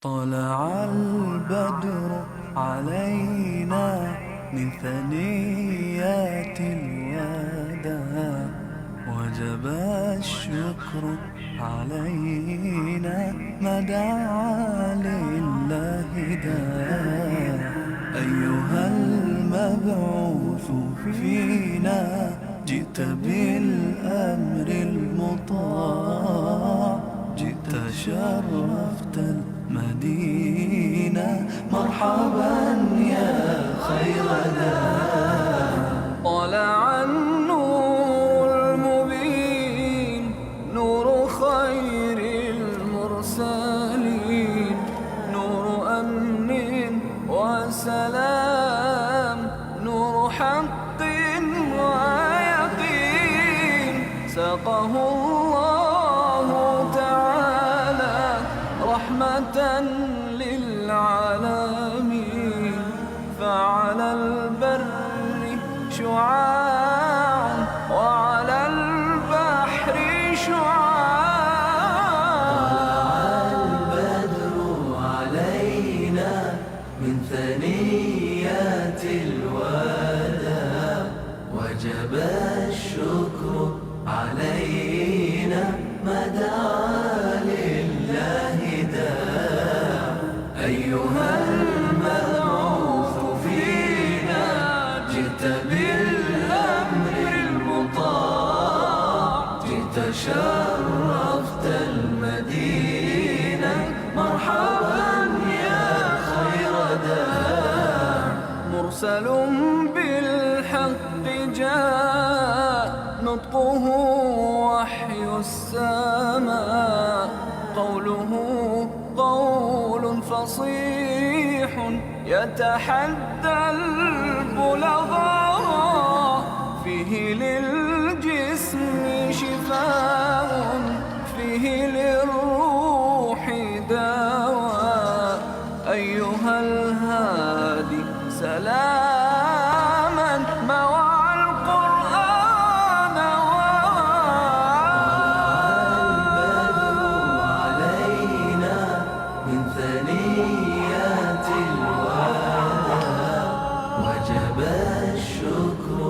طلع البدر علينا من ثنيات الوداع، وجب الشكر علينا ما دعا لله داع. أيها المبعوث فينا جئت بالأمر المطاع، جئت شرفت المدينة، مرحبا يا خير داع. طلع النور المبين، نور خير المرسلين، نور أمن وسلام، نور حق ويقين. ساقه الله تعالى رحمة للعالمين، فعلى البر شعاع وعلى البحر شعاع. طلع البدر علينا من ثنيات الوداع، وجب الشكر علينا ما دعا لله داع. أيها المبعوث فينا جئت بالأمر المطاع، جئت شرفت المدينة، مرحبا يا خير داع. مرسل بالحق جاء، نطقه وحي السماء، قوله قول فصيح يتحدى البلغاء. فيه للجسم شفاء، فيه للروح دواء. أيها الهادي سلاما مع القرآن البدر علينا من ثنيات الوداع، وجب الشكر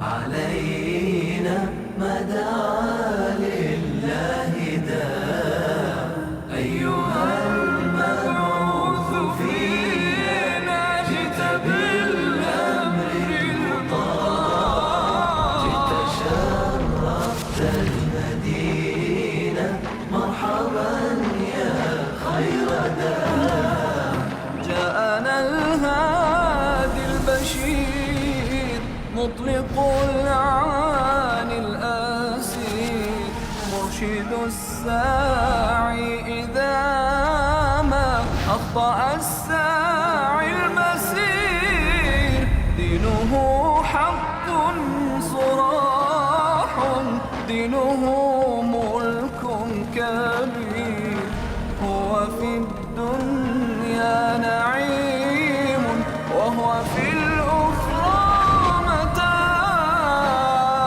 علينا ما دعا لله داع. أيها المبعوث فينا جئت بالأمر المطاع، جئت شرفت المدينة، مرحبا يا خير داع. جاءنا الهادي البشير، مطلق العاني الأسير، مرشد الساعي إذا ما أخطأ الساعي المسير. دينه حق صراح، دينه ملك كبير. هو في الدنيا نعيم، وهو في الأخرى متاع.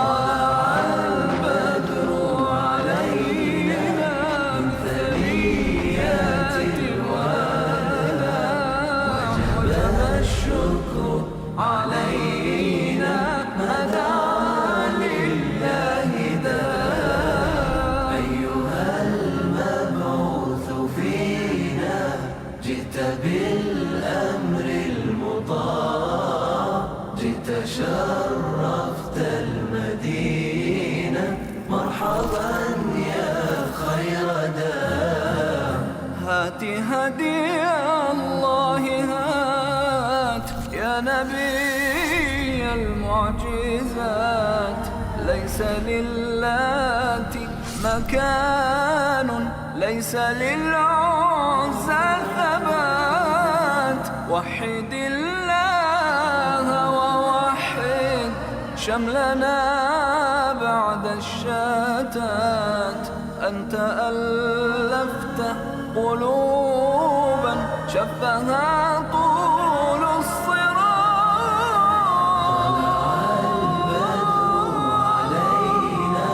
طلع البدر علينا من ثنيات الوداع، وجب الشكر علينا ما دعا لله داع. أيها المبعوث فينا جئت بالأمر المطاع، جئت شرفت المدينة، مرحبا يا خير داع. هات هدي الله هات يا نبي المعجزات. ليس للات مكان، ليس للعزى ثبات. وحد الله ووحد شملنا بعد الشتات. أنت ألفت قلوبا شفها طول الصراط. طلع البدر علينا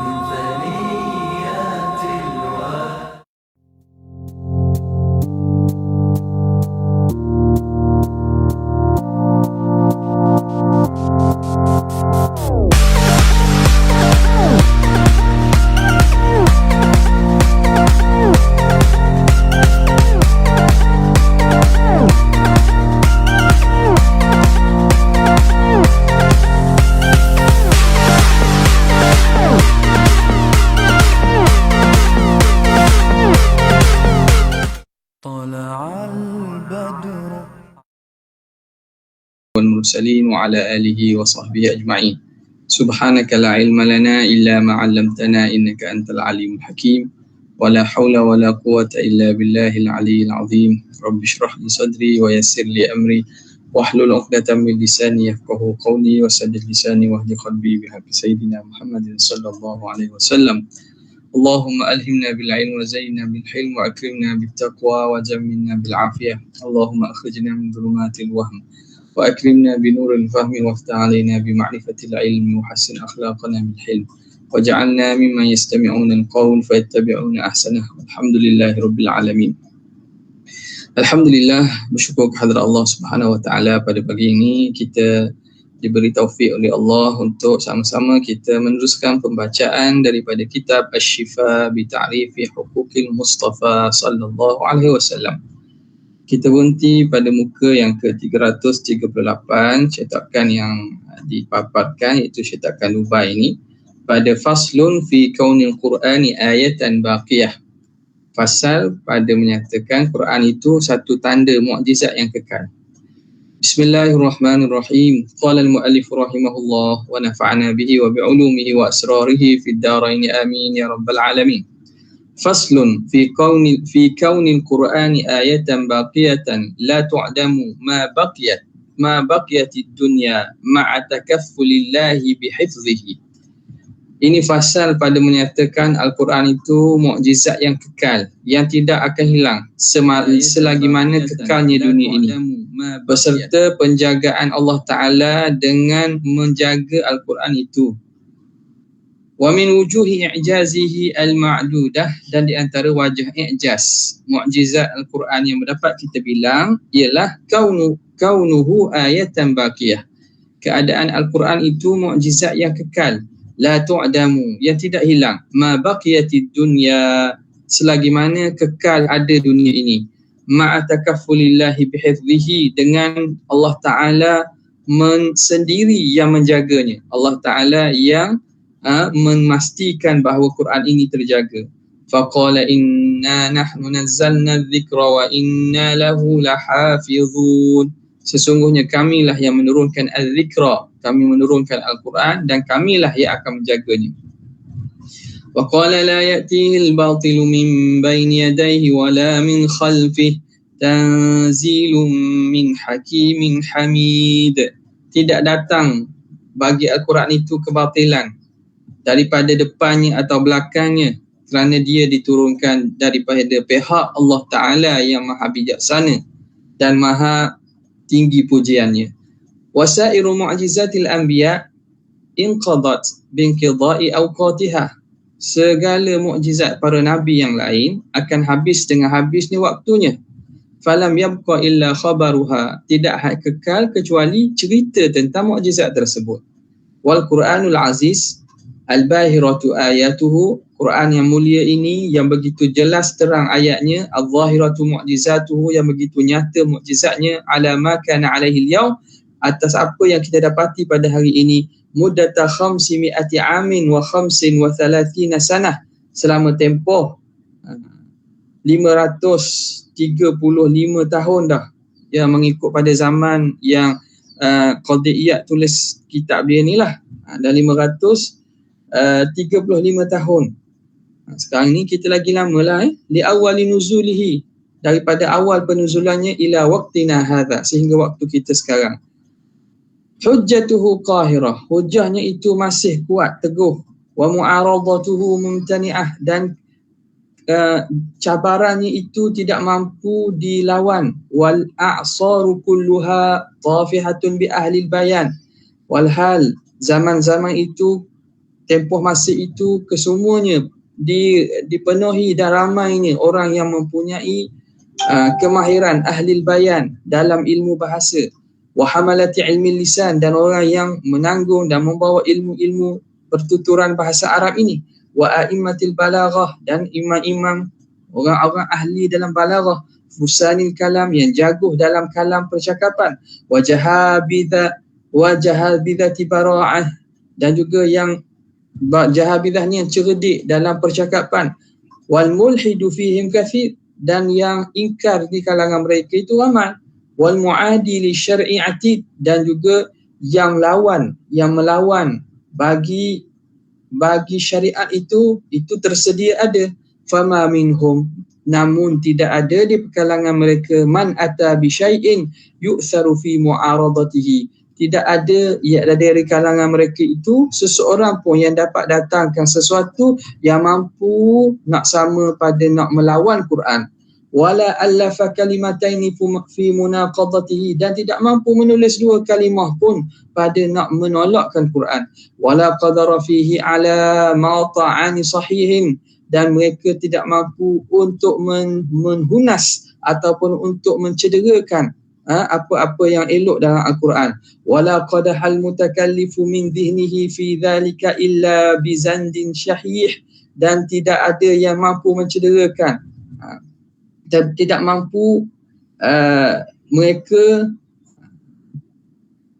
من ثنيات الوداع. wal mursalin wa ala alihi wa sahbihi ajma'in. Subhanaka la ilma lana illa ma 'allamtana innaka antal alimul hakim. Wa la haula wa la quwwata illa billahil aliyyil azim. Rabbi shrah li sadri wa yassir li amri wahlul 'uqdatam min lisani yafqahu qawli wa saddid lisani wahdi qalbi bihaqqi sayyidina Muhammadin sallallahu alaihi wasallam. Allahumma alhimna bil ilmi wa zayyinna bil hilmi wa akrimna bit taqwa wa jammilna bil afiyah. Allahumma akhrijna min dhulumatil wahm wa akrimna bi nuril fahmi waftah alaina bi ma'rifatil ilmi wa hassin akhlaqana bil hilm waj'alna mimman yastami'una al-qawl fayattabi'una ahsanah. Alhamdulillahi rabbil alamin. Alhamdulillah, bersyukur kehadrat Allah Subhanahu wa taala, pada pagi ini kita diberi taufik oleh Allah untuk sama-sama kita meneruskan pembacaan daripada kitab Asy-Syifa bi Ta'rifi Huquqil Mustafa sallallahu alaihi wasallam. Kita berhenti pada muka yang ke-338, cetakan yang dipaparkan iaitu cetakan Dubai ini, pada faslun fi kaunil Qur'ani ayatan baqiyah. Fasal pada menyatakan Quran itu satu tanda mukjizat yang kekal. Bismillahirrahmanirrahim. Qala al-muallif rahimahullah wa nafa'ana bihi wa bi'ulumihi wa asrarihi fid dharain amin ya rabbal alamin. Faslun fi kaunil Qur'ani ayatan baqiyatan la tu'damu ma baqiyatid dunya ma'a takaffulillahi bihifzihi. Ini fasal pada menyatakan Al-Quran itu mukjizat yang kekal, yang tidak akan hilang selagi mana kekalnya dunia ini, beserta penjagaan Allah Ta'ala dengan menjaga Al-Quran itu. Wa min wujuhi i'jazihi al-ma'dudah, dan di antara wajah i'jaz mukjizat Al-Quran yang dapat kita bilang ialah kaunuhu ayatan baqiyah. Keadaan Al-Quran itu mukjizat yang kekal, la tu'damu, yang tidak hilang, ma baqiyatid dunya, selagi mana kekal ada dunia ini, ma'a takaffulillahi bihifzihi, dengan Allah Ta'ala sendiri yang menjaganya. Allah Ta'ala yang memastikan bahawa Quran ini terjaga. Faqala inna nahnu nazzalna dzikra wa inna lahu lahafizun. Sesungguhnya kamilah yang menurunkan al-dzikra, kami menurunkan Al-Quran, dan kamilah yang akan menjaganya. Wa qala la ya'tihi al-batilu min bayni yadayhi wa la min khalfihi tanzilun min hakimin hamid. Tidak datang bagi Al-Quran itu kebatilan daripada depannya atau belakangnya, kerana dia diturunkan daripada pihak Allah Ta'ala yang maha bijaksana dan maha tinggi pujiannya. Wasairu mu'jizatil anbiya inqadat binqidai awqatiha. Segala mukjizat para nabi yang lain akan habis dengan habisnya waktunya. Falam yabqa illa khabaruha. Tidak kekal kecuali cerita tentang mukjizat tersebut. Wal Quranul Aziz al-bahiratu ayatuhu. Quran yang mulia ini yang begitu jelas terang ayatnya, al-zahiratu mu'jizatuhu, yang begitu nyata mukjizatnya, ala ma kana alaihi al-yawm, atas apa yang kita dapati pada hari ini, muddata 500 amin wa 35 sanah, selama tempoh 535 tahun dah, yang mengikut pada zaman yang Qadhi Iyad tulis kitab dia ni lah, dan 535 tahun. Sekarang ni kita lagi lama lah, li awali nuzulihi, daripada awal penuzulannya, ila waqtina hadha, sehingga waktu kita sekarang. Hujjatuhu qahirah, hujahnya itu masih kuat, teguh. Wa mu'aradatuhu mumtani'ah, dan cabarannya itu tidak mampu dilawan. Wal a'saru kulluha tafihatun bi ahlil bayan. Walhal zaman-zaman itu, tempoh masa itu, kesemuanya dipenuhi dan ramainya orang yang mempunyai kemahiran ahlil bayan dalam ilmu bahasa, wa hamalati ilmi lisan, dan orang yang menanggung dan membawa ilmu-ilmu pertuturan bahasa Arab ini, wa a'immatil balaghah, dan imam-imam orang-orang ahli dalam balaghah, fusanil kalam, yang jaguh dalam kalam percakapan, wa jahabidhati bara'ah, dan juga yang jahabidahnya yang cerdik dalam percakapan, wal mulhidu fihim kathir, dan yang ingkar di kalangan mereka itu ramai, wal muadi li syar'i atid, dan juga yang melawan bagi syariat itu tersedia ada. Fama minhum, namun tidak ada di kalangan mereka, man ata bi syai'in yu'tharu fi mu'aradatihi, tidak ada dari kalangan mereka itu seseorang pun yang dapat datangkan sesuatu yang mampu nak sama pada nak melawan Quran. Wala allafa kalimataini fi munaqadatihi, dan tidak mampu menulis dua kalimah pun pada nak menolakkan Quran. Wala qadara fihi ala mawta'ani sahihin, dan mereka tidak mampu untuk menhunas ataupun untuk mencederakan apa-apa yang elok dalam Al-Quran. Wala qadahal mutakallifu min dhihnihi fi dhalika illa bizandin syahih, dan tidak ada yang mampu mencederakan, tidak mampu mereka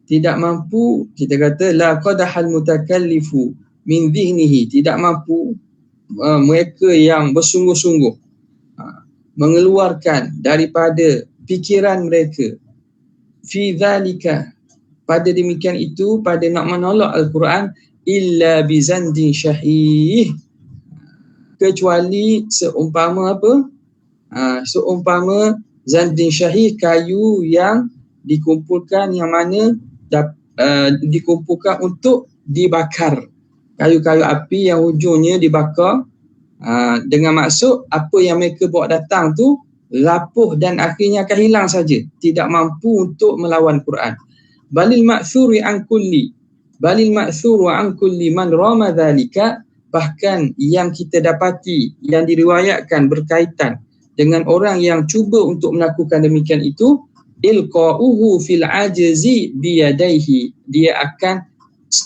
tidak mampu, kita kata la qadahal mutakallifu min dhihnihi, tidak mampu mereka yang bersungguh-sungguh mengeluarkan daripada fikiran mereka fi dhalika, pada demikian itu, pada nak menolak Al-Quran, illa bizandin syahih, kecuali seumpama apa? Seumpama zandin syahih, kayu yang dikumpulkan, yang mana dikumpulkan untuk dibakar, kayu-kayu api yang hujungnya dibakar, dengan maksud apa yang mereka bawa datang tu rapuh dan akhirnya akan hilang saja, tidak mampu untuk melawan Quran. Balil ma'thuru an kulli man rama dhalika, bahkan yang kita dapati, yang diriwayatkan berkaitan dengan orang yang cuba untuk melakukan demikian itu, ilqa'uhu fil ajzi biyadaihi, dia akan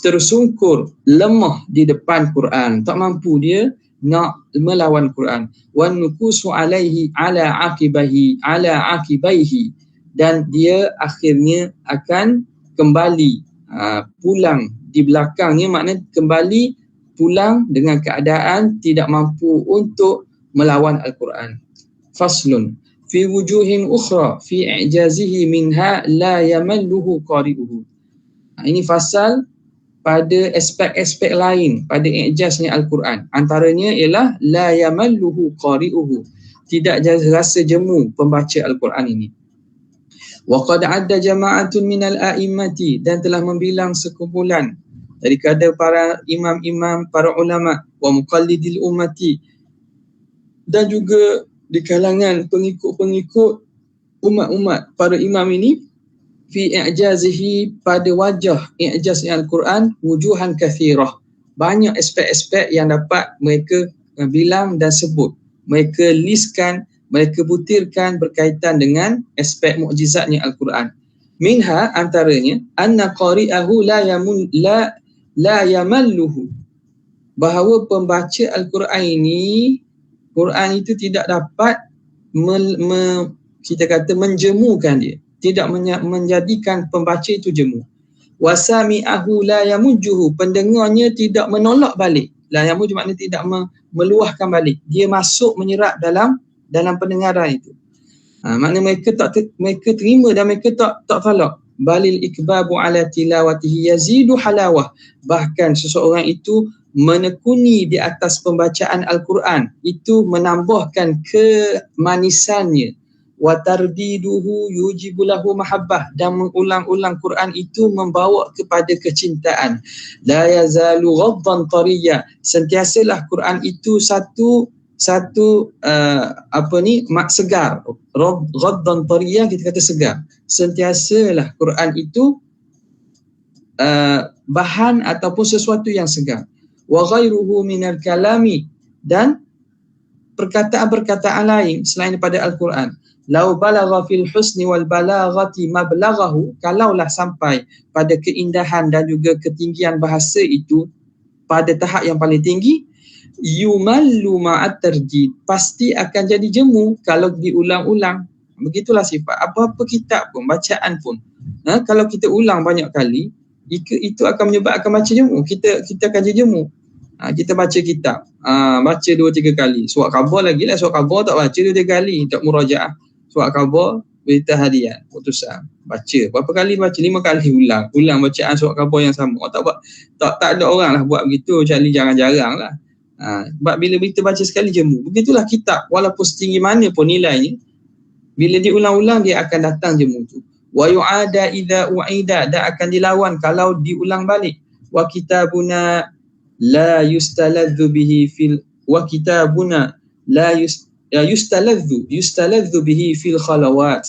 tersungkur, lemah di depan Quran, tak mampu dia nak melawan Quran. Wan nukusu alaihi ala akibaihi, dan dia akhirnya akan kembali pulang di belakangnya, maknanya kembali pulang dengan keadaan tidak mampu untuk melawan Al-Quran. Faslun fi wujuhin ukhra fi i'jazihi minha la yamalluhu qari'uhu. Ini fasal pada aspek-aspek lain pada i'jaznya Al-Quran. Antaranya ialah la yamalluhu qari'uhu, tidak rasa jemu pembaca Al-Quran ini. Wa qad adda jama'atun minal a'immati, dan telah membilang sekumpulan daripada para imam-imam, para ulama, wa muqallidil ummati, dan juga di kalangan pengikut-pengikut umat-umat para imam ini, fi i'jazihi, pada wajah i'jaz Al-Quran, wujuhan kathirah, banyak aspek-aspek yang dapat mereka bilang dan sebut, mereka listkan, mereka butirkan berkaitan dengan aspek mukjizatnya Al-Quran. Minha, antaranya, anna qari'ahu la yamalluhu, bahawa pembaca Al-Quran ini, Quran itu tidak dapat kita kata menjemukan dia, tidak menjadikan pembaca itu jemu. Wasami'ahu la yamujjuhu, pendengarnya tidak menolak balik. La yamujju maknanya tidak meluahkan balik, dia masuk menyerap dalam pendengaran itu. Maknanya mereka terima dan mereka tak tolak. Balil ikbabu ala tilawatihi yazidu halawah, bahkan seseorang itu menekuni di atas pembacaan Al-Quran itu menambahkan kemanisannya. Wa tardiduhu yujibu lahu mahabbah, dan mengulang-ulang Quran itu membawa kepada kecintaan. La yazalu ghaddan tariya, sentiasalah Quran itu satu segar. Ghaddan tariya, kita kata segar. Sentiasalah Quran itu bahan ataupun sesuatu yang segar. Wa ghairuhu minal kalami, dan perkataan-perkataan lain selain daripada Al-Quran. Lau balagha fil husni wal balaghati mablaghahu, kalaulah sampai pada keindahan dan juga ketinggian bahasa itu pada tahap yang paling tinggi, yumallu ma'at tarjid, pasti akan jadi jemu kalau diulang-ulang. Begitulah sifat apa-apa kitab pun, bacaan pun. Kalau kita ulang banyak kali, itu akan menyebabkan baca jemu. Kita akan jadi jemu. Kita baca kitab, baca 2-3 kali. Surat khabar lagi lah, surat khabar tak baca 2-3 kali, tak murajaah. Surat khabar berita harian, putusan, baca. Berapa kali baca? 5 kali ulang bacaan surat khabar yang sama. Tak ada orang lah buat begitu, kecuali jarang-jarang lah. Sebab bila kita baca sekali jemu, begitulah kitab, walaupun setinggi mana pun nilainya, bila diulang-ulang dia akan datang jemu tu. Wa yu'ada idza u'ida, dan akan dilawan kalau diulang balik. Wa kitabuna la yustaladzu bihi fil wa kitabuna la yustaladzu bihi fil khalawat.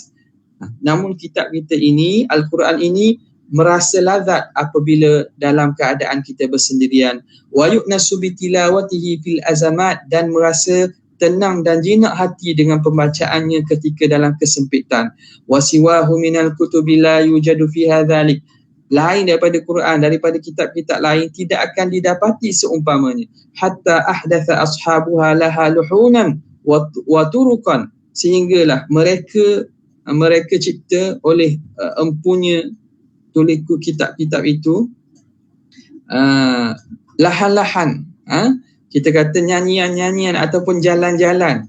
Namun kitab kita ini, Al-Quran ini, merasa lazat apabila dalam keadaan kita bersendirian. Wa yu'nasu bi tilawatihi fil azamat, dan merasa tenang dan jinak hati dengan pembacaannya ketika dalam kesempitan. Wa siwahu minal kutubi la yujadu fiha dhalik, lain daripada Quran, daripada kitab-kitab lain tidak akan didapati seumpamanya. Hatta ahdatha ashabuha laha luhunan wa turukan, sehinggalah mereka cipta oleh empunya tuliku kitab-kitab itu lahan-lahan, kita kata nyanyian-nyanyian ataupun jalan-jalan,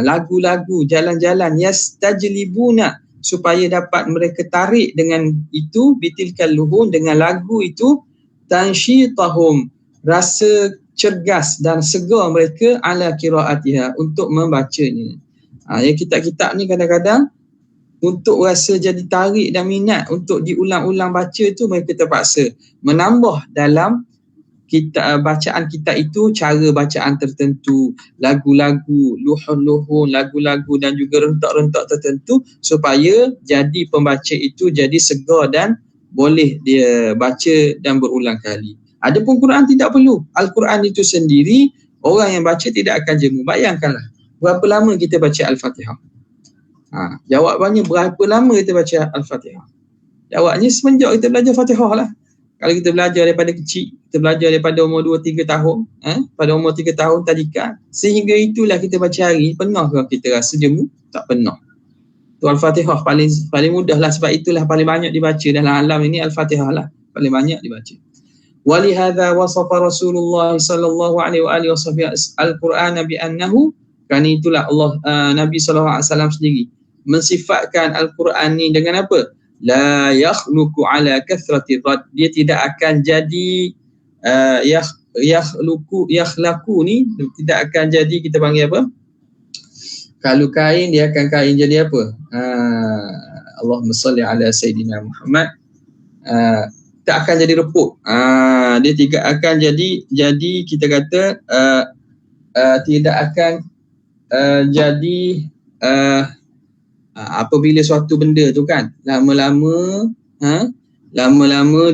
lagu-lagu, jalan-jalan, yastajlibuna, supaya dapat mereka tarik dengan itu, bitilkal luhun, dengan lagu itu, tansyitahum, rasa cergas dan segar mereka, ala qiraatiha, untuk membacanya. Ya, kitab-kitab ni kadang-kadang untuk rasa jadi tarik dan minat untuk diulang-ulang baca tu, mereka terpaksa menambah dalam bacaan kita itu cara bacaan tertentu, lagu-lagu, luhun-luhun, lagu-lagu dan juga rentak-rentak tertentu, supaya jadi pembaca itu jadi segar dan boleh dia baca dan berulang kali. Adapun Quran tidak perlu. Al-Quran itu sendiri, orang yang baca tidak akan jemu. Bayangkanlah berapa lama kita baca Al-Fatihah. Jawabannya berapa lama kita baca Al-Fatihah? Jawabnya semenjak kita belajar Fatihah lah. Kalau kita belajar daripada kecil, kita belajar daripada umur 2-3 tahun, pada umur 3 tahun tadika, sehingga itulah kita baca hari, pernah ke kita rasa jemu? Tak pernah. Tu Al-Fatihah paling mudah lah, sebab itulah paling banyak dibaca dalam alam ini. Al-Fatihah lah paling banyak dibaca. Walihadza wasafa Rasulullah sallallahu alaihi wasallam al-Quran bi annahu, kerana itulah Nabi sallallahu alaihi wasallam sendiri mensifatkan Al-Quran ni dengan apa? La yakhluqu ala kathrati dhad, dia tidak akan jadi yakhlaku ni tidak akan jadi, kita panggil apa? Kalau kain, dia akan kain jadi apa? Allahumma salli ala Sayyidina Muhammad. Tak akan jadi reput. Dia tidak akan jadi kita kata tidak akan jadi apabila suatu benda tu kan lama-lama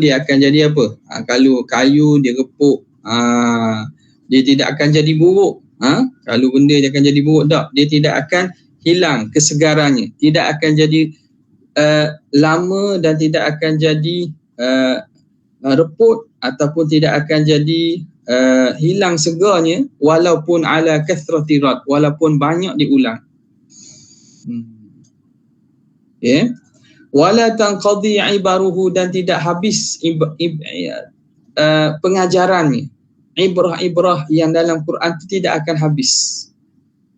dia akan jadi apa? Kalau kayu dia repuk, dia tidak akan jadi buruk. Kalau benda dia akan jadi buruk tak, dia tidak akan hilang kesegarannya, tidak akan jadi lama, dan tidak akan jadi reput ataupun tidak akan jadi hilang segarnya, walaupun ala kathrati rad, walaupun banyak diulang. Wala tanqadi ibaruhu, dan tidak habis pengajarannya. Ibrah-ibrah yang dalam Quran itu tidak akan habis.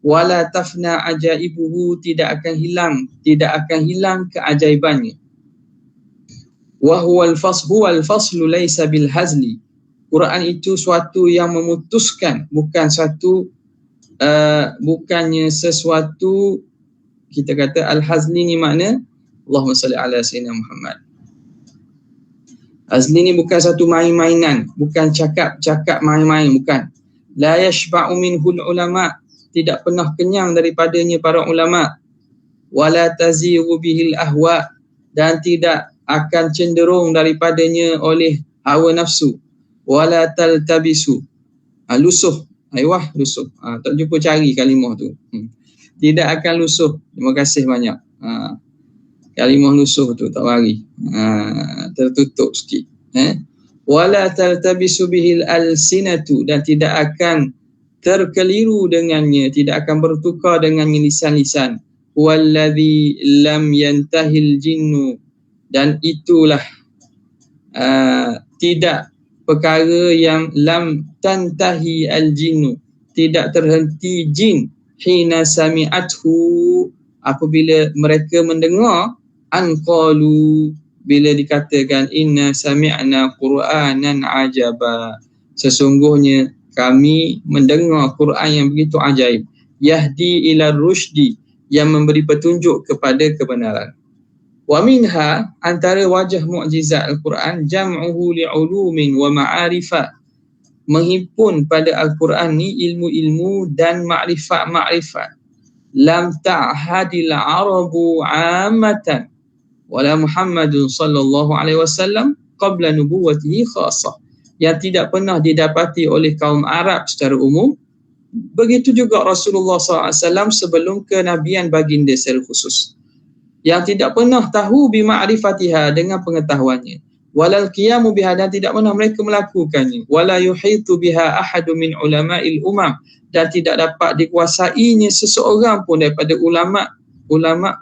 Wala tafna ajaibuhu, tidak akan hilang keajaibannya. Wa huwal faslu laisa bil hazli, Quran itu suatu yang memutuskan, bukannya sesuatu, kita kata al-hazli ni makna Allahumma salli ala Sayyidina Muhammad. Hazli ni bukan satu main-mainan, bukan cakap main-main, bukan. La yashba'u minhul ulama, tidak pernah kenyang daripadanya para ulama. Wala taziru bihil ahwa, dan tidak akan cenderung daripadanya oleh hawa nafsu. Wala taltabisu, lusuh. Lusuh. Tak jumpa cari kalimah tu. Tidak akan lusuh. Terima kasih banyak. Kalimah lusuh tu tak mari. Tertutup sikit. Wala taltabisu bihil alsinatu, dan tidak akan terkeliru dengannya, tidak akan bertukar dengannya lisan-lisan. Walladzi lam yantahil jinnu, dan itulah tidak perkara yang lam tantahi al jinnu, tidak terhenti jin, hina sami'athu, apabila mereka mendengar, anqalu, bila dikatakan inna sami'na Qur'anan ajaba, sesungguhnya kami mendengar Quran yang begitu ajaib, yahdi ila rusydi, yang memberi petunjuk kepada kebenaran. Wa minha, antara wajah mukjizat Al-Quran, jam'uhu li'ulumin wa ma'arifat, menghimpun pada Al-Quran ni ilmu-ilmu dan makrifat-makrifat. Lam ta'hadil arabu ammatan wala Muhammadun sallallahu alaihi wasallam qabla nubuwwatihi khassah, yang tidak pernah didapati oleh kaum Arab secara umum, begitu juga Rasulullah SAW sebelum kenabian baginda secara khusus, yang tidak pernah tahu bima'rifatiha, dengan pengetahuannya, walal qiyamu biha, dan tidak pernah mereka melakukannya, wala yuhitu biha ahadu min ulama'il umam, dan tidak dapat dikuasainya seseorang pun daripada ulama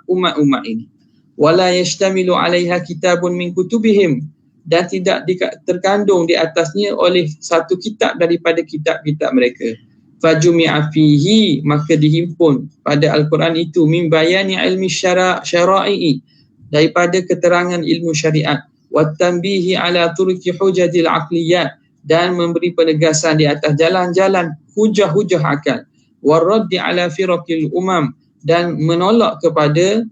umat-umat ini, wala yashtamilu 'alaiha kitabun min kutubihim, dan tidak terkandung di atasnya oleh satu kitab daripada kitab-kitab mereka. Fajumi'a fihi, maka dihimpun pada Al-Quran itu, min bayani ilmi syara'i, daripada keterangan ilmu syariat, wa tanbihi ala turki hujajil aqliyat, dan memberi penegasan di atas jalan-jalan hujah-hujah akal, wa raddi ala firaqil umam, dan menolak kepada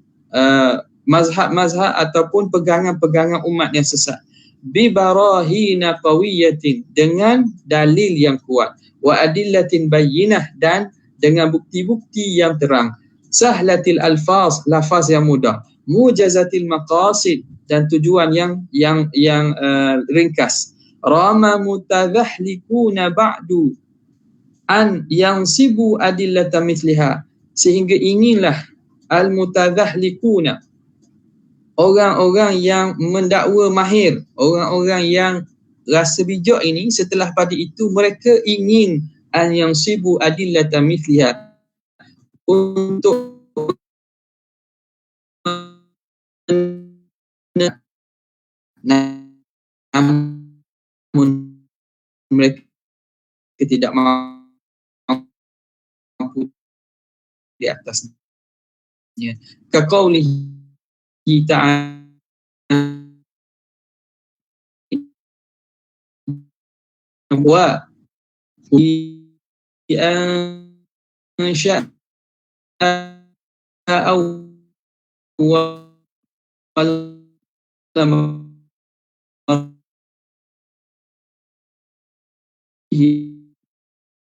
mazhab-mazhab ataupun pegangan-pegangan umat yang sesat, bi barahina qawiyatin, dengan dalil yang kuat, wa adillatin bayyinah, dan dengan bukti-bukti yang terang, sahlatil alfaz, lafaz yang mudah, mujazatil maqasid, dan tujuan yang ringkas, rama mutadhahlikuna ba'du an yansibu adillata mithliha, sehingga inginlah al-mutadhahlikuna, orang-orang yang mendakwa mahir, orang-orang yang rasa bijak ini, setelah pada itu mereka ingin an yansibu adillata mithliha, untuk namun mereka tidak mampu di atasnya. Kaqaulihi ta'ala, wa ansya'a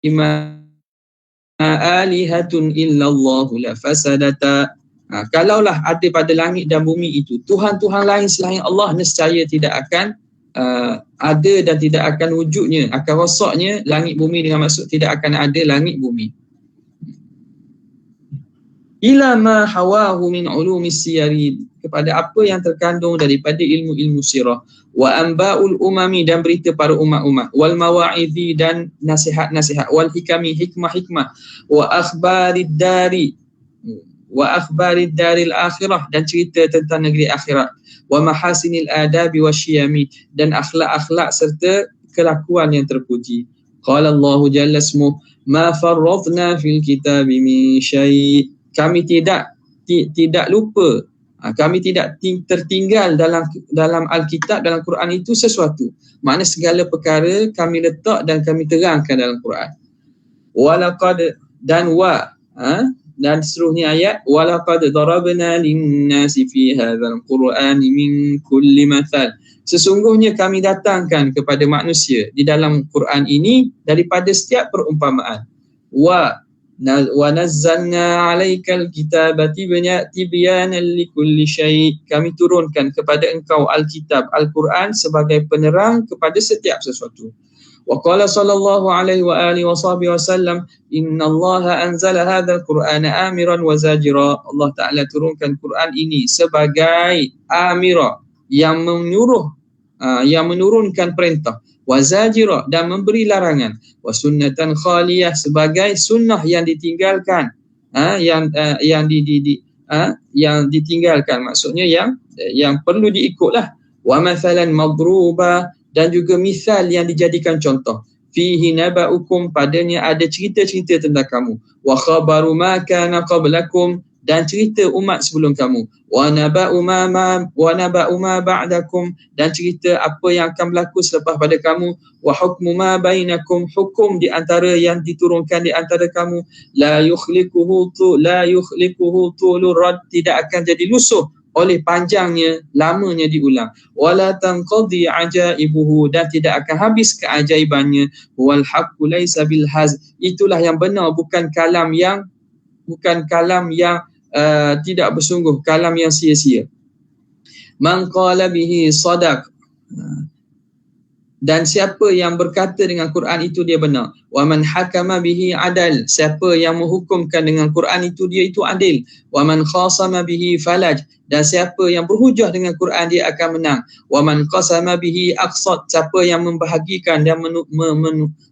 ima alihatun illallahu la fasadata. Kalaulah ada pada langit dan bumi itu Tuhan-Tuhan lain selain Allah, nescaya tidak akan ada dan tidak akan wujudnya, akan rosaknya langit bumi, dengan maksud tidak akan ada langit bumi. Ila ma hawahu min ulumis siyari, kepada apa yang terkandung daripada ilmu-ilmu sirah, wa anba'ul umami, dan berita para umat-umat, wal mawa'idhi, dan nasihat-nasihat, wal hikami, hikmah-hikmah, wa akhbarid daril akhirah, dan cerita tentang negeri akhirat, wa mahasinil adabi wasyiyami, dan akhlak-akhlak serta kelakuan yang terpuji. Qala Allahu jalla ismuh, ma farradna fil kitabi min syai', kami tidak lupa, kami tidak tertinggal dalam Alkitab, dalam Quran itu sesuatu. Makna segala perkara kami letak dan kami terangkan dalam Quran. Walaqad, dan dan seterusnya ayat, walaqad darabna lin-nasi fi hadzal qur'ani min kulli mathal, sesungguhnya kami datangkan kepada manusia di dalam Quran ini daripada setiap perumpamaan. Wa nazzalna 'alaikal kitaba tibyanan likulli syai', kami turunkan kepada engkau Alkitab, Al-Quran, sebagai penerang kepada setiap sesuatu. Wa qala sallallahu alaihi wa alihi wa sahbihi wasallam, innallaha anzala hadzal qur'ana amiran wa zajira, Allah Ta'ala turunkan Quran ini sebagai amira, yang menyuruh, yang menurunkan perintah, wa zajira, dan memberi larangan, wa sunnatan khaliyah, sebagai sunnah yang ditinggalkan, yang ditinggalkan, maksudnya yang perlu diikutlah, wa mathalan madruba, dan juga misal yang dijadikan contoh, fihi naba'ukum, padanya ada cerita-cerita tentang kamu, wa khabaru ma kana qablakum, dan cerita umat sebelum kamu, wa naba'u ma ba'dakum, dan cerita apa yang akan berlaku selepas pada kamu, wa hukmu ma bainakum, hukum di antara yang diturunkan di antara kamu, la yukhliquhu tulur rad, tidak akan jadi lusuh oleh panjangnya, lamanya diulang. Wala tanqadi ajaibuhu, dan tidak akan habis keajaibannya. Wal haqqu laisa bil haz, itulah yang benar, bukan kalam yang tidak bersungguh, kalam yang sia-sia. Man qala bihi sadaq, dan siapa yang berkata dengan Quran itu dia benar. Wa man hakama bihi adal, siapa yang menghukumkan dengan Quran itu dia itu adil. Wa man khasama bihi falaj, dan siapa yang berhujah dengan Quran dia akan menang. Wa man qasama bihi aqsad, siapa yang membahagikan dan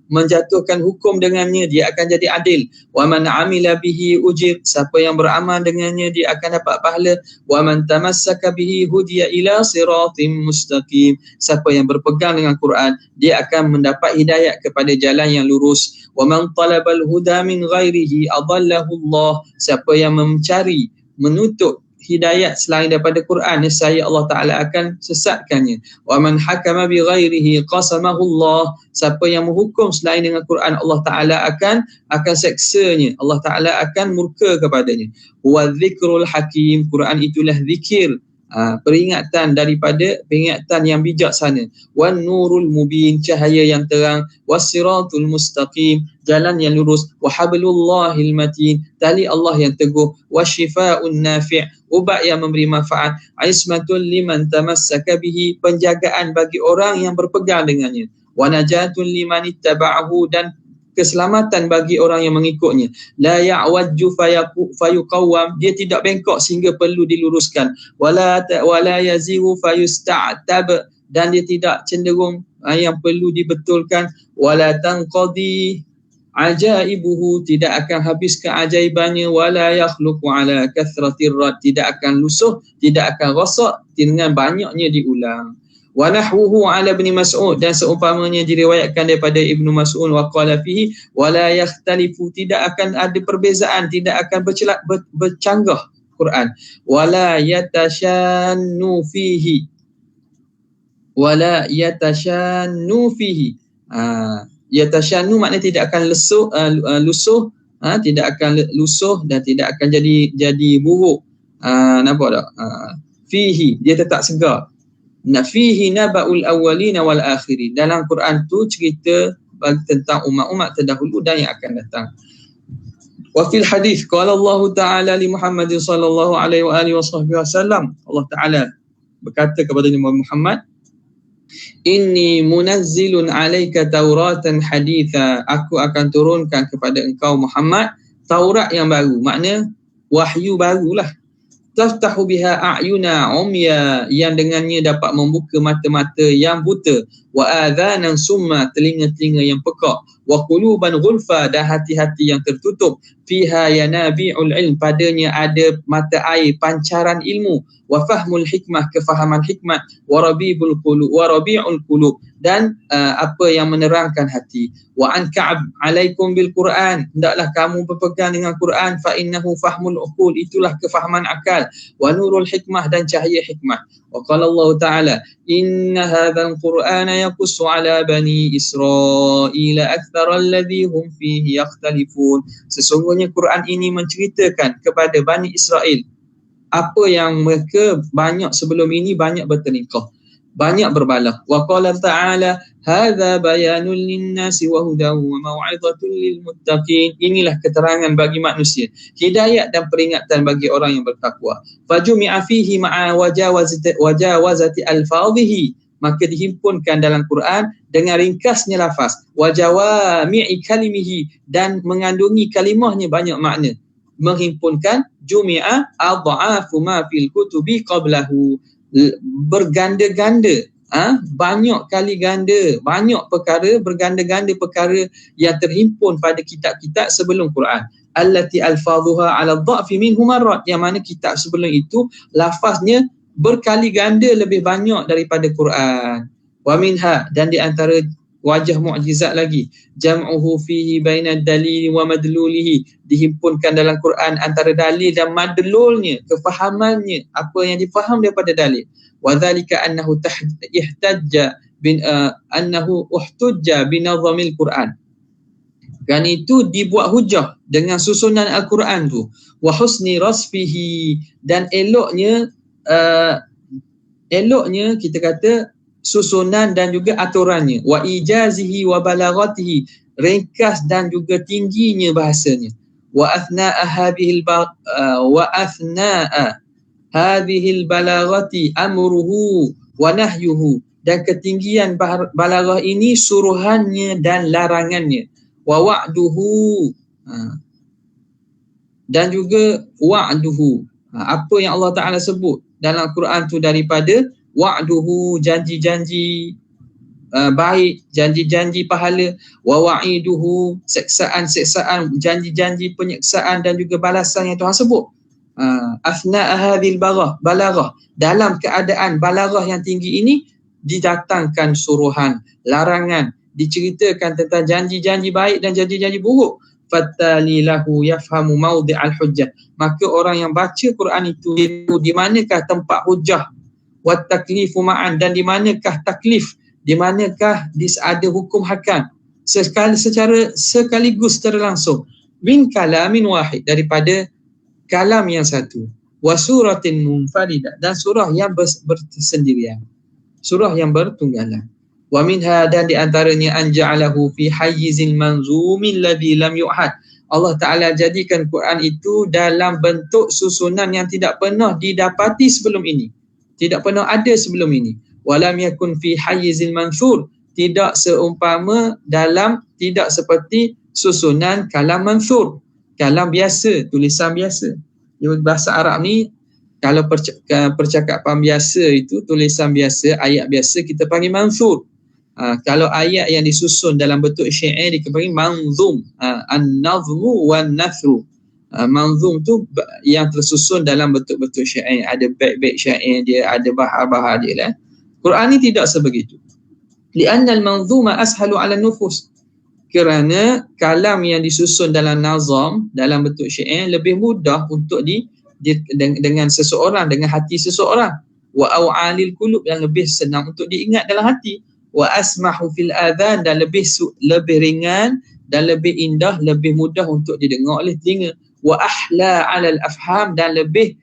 menjatuhkan hukum dengannya dia akan jadi adil. Wa man amila bihi ujir, siapa yang beramal dengannya dia akan dapat pahala. Wa man tamassaka bihi hudiya ila siratim mustaqim, siapa yang berpegang dengan Quran dia akan mendapat hidayat kepada jalan yang lurus. Wa man talabal huda min ghairihi adallahu Allah, siapa yang mencari menuntut hidayat selain daripada Quran, nescaya Allah Ta'ala akan sesatkannya. Wa man hakama bi ghairihi qasamahu Allah, siapa yang menghukum selain dengan Quran, Allah Ta'ala akan seksanya, Allah Ta'ala akan murka kepadanya. Wa dzikrul hakim, Quran itulah zikir, peringatan yang bijaksana. Wan nurul mubin, cahaya yang terang. Wassiratul mustaqim, jalan yang lurus. Wa hablullahil matin, tali Allah yang teguh. Wasyifaa'un nafi', ubat yang memberi manfaat. Ismatul liman tamassaka bihi, penjagaan bagi orang yang berpegang dengannya. Wa najatun liman ittaba'ahu, dan keselamatan bagi orang yang mengikutnya. La ya'wajju fayuqawwam, dia tidak bengkok sehingga perlu diluruskan. Wala yazihu fayusta'tab, dan dia tidak cenderung yang perlu dibetulkan. Wala tanqadi ajaibuhu, tidak akan habis keajaibannya. Wala yakhluqu ala kathratir rad, tidak akan lusuh, tidak akan rosak dengan banyaknya diulang. Wa nahwuhu ala Ibn Mas'ud, dan seumpamanya diriwayatkan daripada Ibnu Mas'ud, wa qala fihi wa la yakhtalifu, tidak akan ada perbezaan, tidak akan bercanggah Quran. Wa la yatashannu fihi, yatashannu maknanya tidak akan lusuh, tidak akan lusuh dan tidak akan jadi buruk. Nampak tak? Fihi, dia tetap segar. Fihi naba'ul awwalina wal akhirin, dalam Quran tu cerita tentang umat-umat terdahulu dan yang akan datang. Wa fil hadis qala Allah Ta'ala li Muhammad sallallahu alaihi wa alihi wasallam, Allah Ta'ala berkata kepada Nabi Muhammad, inni munazzilun alaika tauratan haditha, aku akan turunkan kepada engkau Muhammad Taurat yang baru, makna wahyu barulah. Taftahu biha a'yuna umya, yang dengannya dapat membuka mata-mata yang buta. Wa adhanan summa, telinga-telinga yang pekak. Wa quluban ghulfa, dan hati-hati yang tertutup. Fiha yanabi'ul ilm, padanya ada mata air pancaran ilmu. Wa fahmul hikmah, kefahaman hikmat. Wa rabi'ul qulub, dan apa yang menerangkan hati. Wa an Ka'ab alaikum bil Quran, hendaklah kamu berpegang dengan Quran. Fa innahu fahmul uqul, itulah kefahaman akal. Wa nurul hikmah, dan cahaya hikmah. Wa qala Allah Ta'ala, inna hadzal Qur'ana yaqussu ala bani Israil aktsara alladhi hum fihi yakhtalifun, sesungguhnya Quran ini menceritakan kepada Bani Israel apa yang mereka banyak sebelum ini banyak bertengkar, banyak berbalah. Wa qala ta'ala hadza bayanun linnasi wa hudan wa mau'izatun lil muttaqin, inilah keterangan bagi manusia, hidayat dan peringatan bagi orang yang bertakwa. Fajumi'a fihi ma'a wajawazati alfadhihi, maka dihimpunkan dalam Quran dengan ringkasnya lafaz. Wajawami'i kalimihi, dan mengandungi kalimahnya banyak makna. Menghimpunkan jumi'a adha'afu ma fil kutubi qablahu, berganda-ganda, banyak kali ganda, banyak perkara, berganda-ganda perkara yang terhimpun pada kitab-kitab sebelum Quran. Allati alfadhuha ala dha'fi minhu marrat, yang mana kitab sebelum itu lafaznya berkali ganda lebih banyak daripada Quran. Wa minha, dan di antara wajah mukjizat lagi. Jam'uhu fihi baina dalil wa madlulihi, dihimpunkan dalam Quran antara dalil dan madlulnya, kefahamannya, apa yang difaham daripada dalil. Wa dzalika annahu ihtajja annahu uhtujja bi nazamil Quran. Kerana itu dibuat hujah dengan susunan Al-Quran tu. Wa husni rasfihi, dan eloknya kita kata susunan dan juga aturannya. Wa ijazihi wa balaghatihi, ringkas dan juga tingginya bahasanya. Wa athna'a hadhil balaghati amruhu wa nahyuhu, dan ketinggian balaghah ini suruhannya dan larangannya. Wa wa'duhu, dan juga wa'duhu, apa yang Allah Ta'ala sebut dalam Quran tu daripada wa'duhu, janji-janji baik, janji-janji pahala, wa wa'iduhu, seksaan-seksaan, janji-janji penyeksaan dan juga balasan yang Tuhan sebut. Athna'a hadhil balaghah, dalam keadaan balaghah yang tinggi ini didatangkan suruhan, larangan, diceritakan tentang janji-janji baik dan janji-janji buruk. Fattali lahu yafhamu mawdi'al hujjah, maka orang yang baca Quran itu di manakah tempat hujjah, wat taklifu ma'an, dan di manakah taklif, di manakah ada hukum hakam secara sekaligus, secara langsung, min kalamin wahid, daripada kalam yang satu, wa suratin munfaridah, dan surah yang bersendirian, surah yang bertunggalan. Wa minha, dan di antaranya anja'alahu fi hayyizil manzumil ladzi lam yu'had, Allah Ta'ala jadikan Quran itu dalam bentuk susunan yang tidak pernah didapati sebelum ini, tidak pernah ada sebelum ini. Walam yakun fi hayyizil mansur, tidak seumpama dalam, tidak seperti susunan kalam mansur, kalam biasa, tulisan biasa. Bahasa Arab ni, kalau percakapan biasa itu, tulisan biasa, ayat biasa, kita panggil mansur. Kalau ayat yang disusun dalam bentuk syair dipanggil manzum. An-nazmu wan-nathru. Manzum tu yang tersusun dalam bentuk-bentuk syair, ada bait-bait syair dia, ada bahar-bahar dia lah. Quran ni tidak sebegitu. Li'anna al-manzuma ashalu 'ala nufus, kerana kalam yang disusun dalam nazam, dalam bentuk syair, lebih mudah untuk dengan seseorang, dengan hati seseorang. Wa aw'alil qulub, yang lebih senang untuk diingat dalam hati. Wa asmahu fil adhan, dan lebih ringan dan lebih indah, lebih mudah untuk didengar oleh telinga. Wa ahla 'alal afham, dan lebih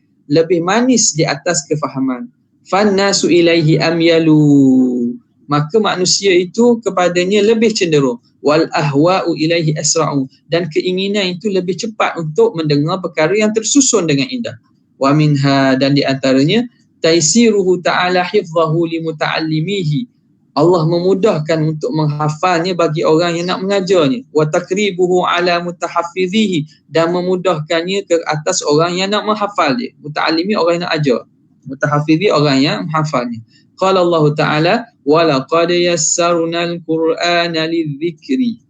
manis di atas kefahaman. Fannasu ilaihi amyalu, maka manusia itu kepadanya lebih cenderung. Wal ahwa'u ilaihi asra'u, dan keinginan itu lebih cepat untuk mendengar perkara yang tersusun dengan indah. Wa minha, dan di antaranya taisiruhu ta'ala hifzahu limuta'allimihi, Allah memudahkan untuk menghafalnya bagi orang yang nak mengajarnya. Wa takribuhu ala mutahaffizihi, dan memudahkannya ke atas orang yang nak menghafal dia. Muta'allimi orang yang nak ajar, mutahaffizi orang yang menghafalnya. Qala Allah Ta'ala wa laqad yassarnal Qur'ana lidzikri,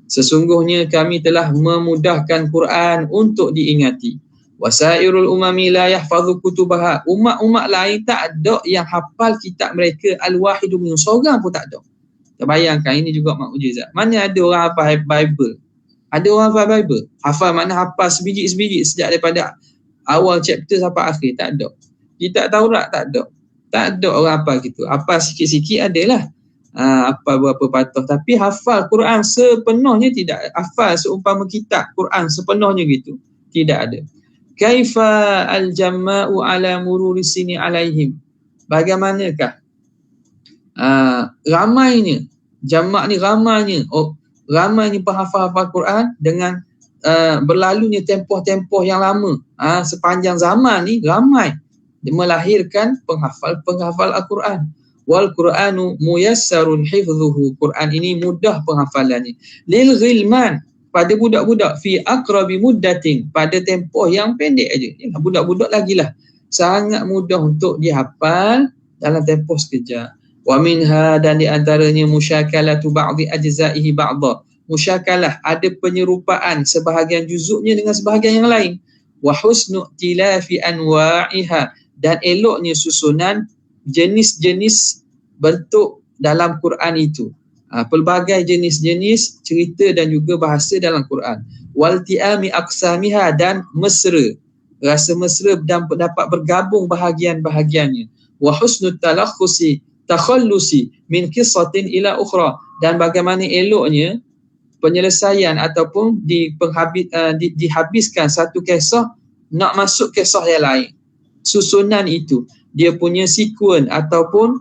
sesungguhnya kami telah memudahkan Quran untuk diingati. Wasairul umami la yahfazu kutubaha, umat-umat lain tak ada yang hafal kitab mereka al-wahidu min, seorang pun tak ada. Terbayangkan, ini juga mukjizat. Mana ada orang hafal Bible? Ada orang hafal Bible? Hafal mana hafal sebiji-sebiji sejak daripada awal chapter sampai akhir? Tak ada. Kitab Taurat tak ada. Tak ada orang hafal gitu. Hafal sikit-sikit adalah. Hafal berapa patah, tapi hafal Quran sepenuhnya tidak. Hafal seumpama kitab Quran sepenuhnya gitu, tidak ada. Kaifa al-jamma'u ala mururi sini alaihim, bagaimanakah ramainya, jamak ni ramainya, ramainya penghafal-hafal Quran dengan berlalunya tempoh-tempoh yang lama, sepanjang zaman ni ramai melahirkan penghafal Al-Quran. Wal Qur'anu muyassarun hifdhuhu, Quran ini mudah penghafalannya. Lil ghilman, pada budak-budak, fi aqrabi muddatin, pada tempoh yang pendek aja. Budak-budak lagilah sangat mudah untuk dihafal dalam tempoh sekejap. Wa minha, dan di antaranya musyakalatu ba'dhi ajza'ihi ba'dha, musyakalah, ada penyerupaan sebahagian juzuknya dengan sebahagian yang lain. Wa husnu tilafi anwa'iha, dan eloknya susunan jenis-jenis bentuk dalam Quran itu. pelbagai jenis-jenis cerita dan juga bahasa dalam Quran. Waltiami aqsamiha, dan mesra, rasa mesra dan dapat bergabung bahagian-bahagiannya. Wa husnut takhallusi min qissatin ila ukhra, dan bagaimana eloknya penyelesaian ataupun dihabiskan satu kisah nak masuk kisah yang lain. Susunan itu, dia punya sequence ataupun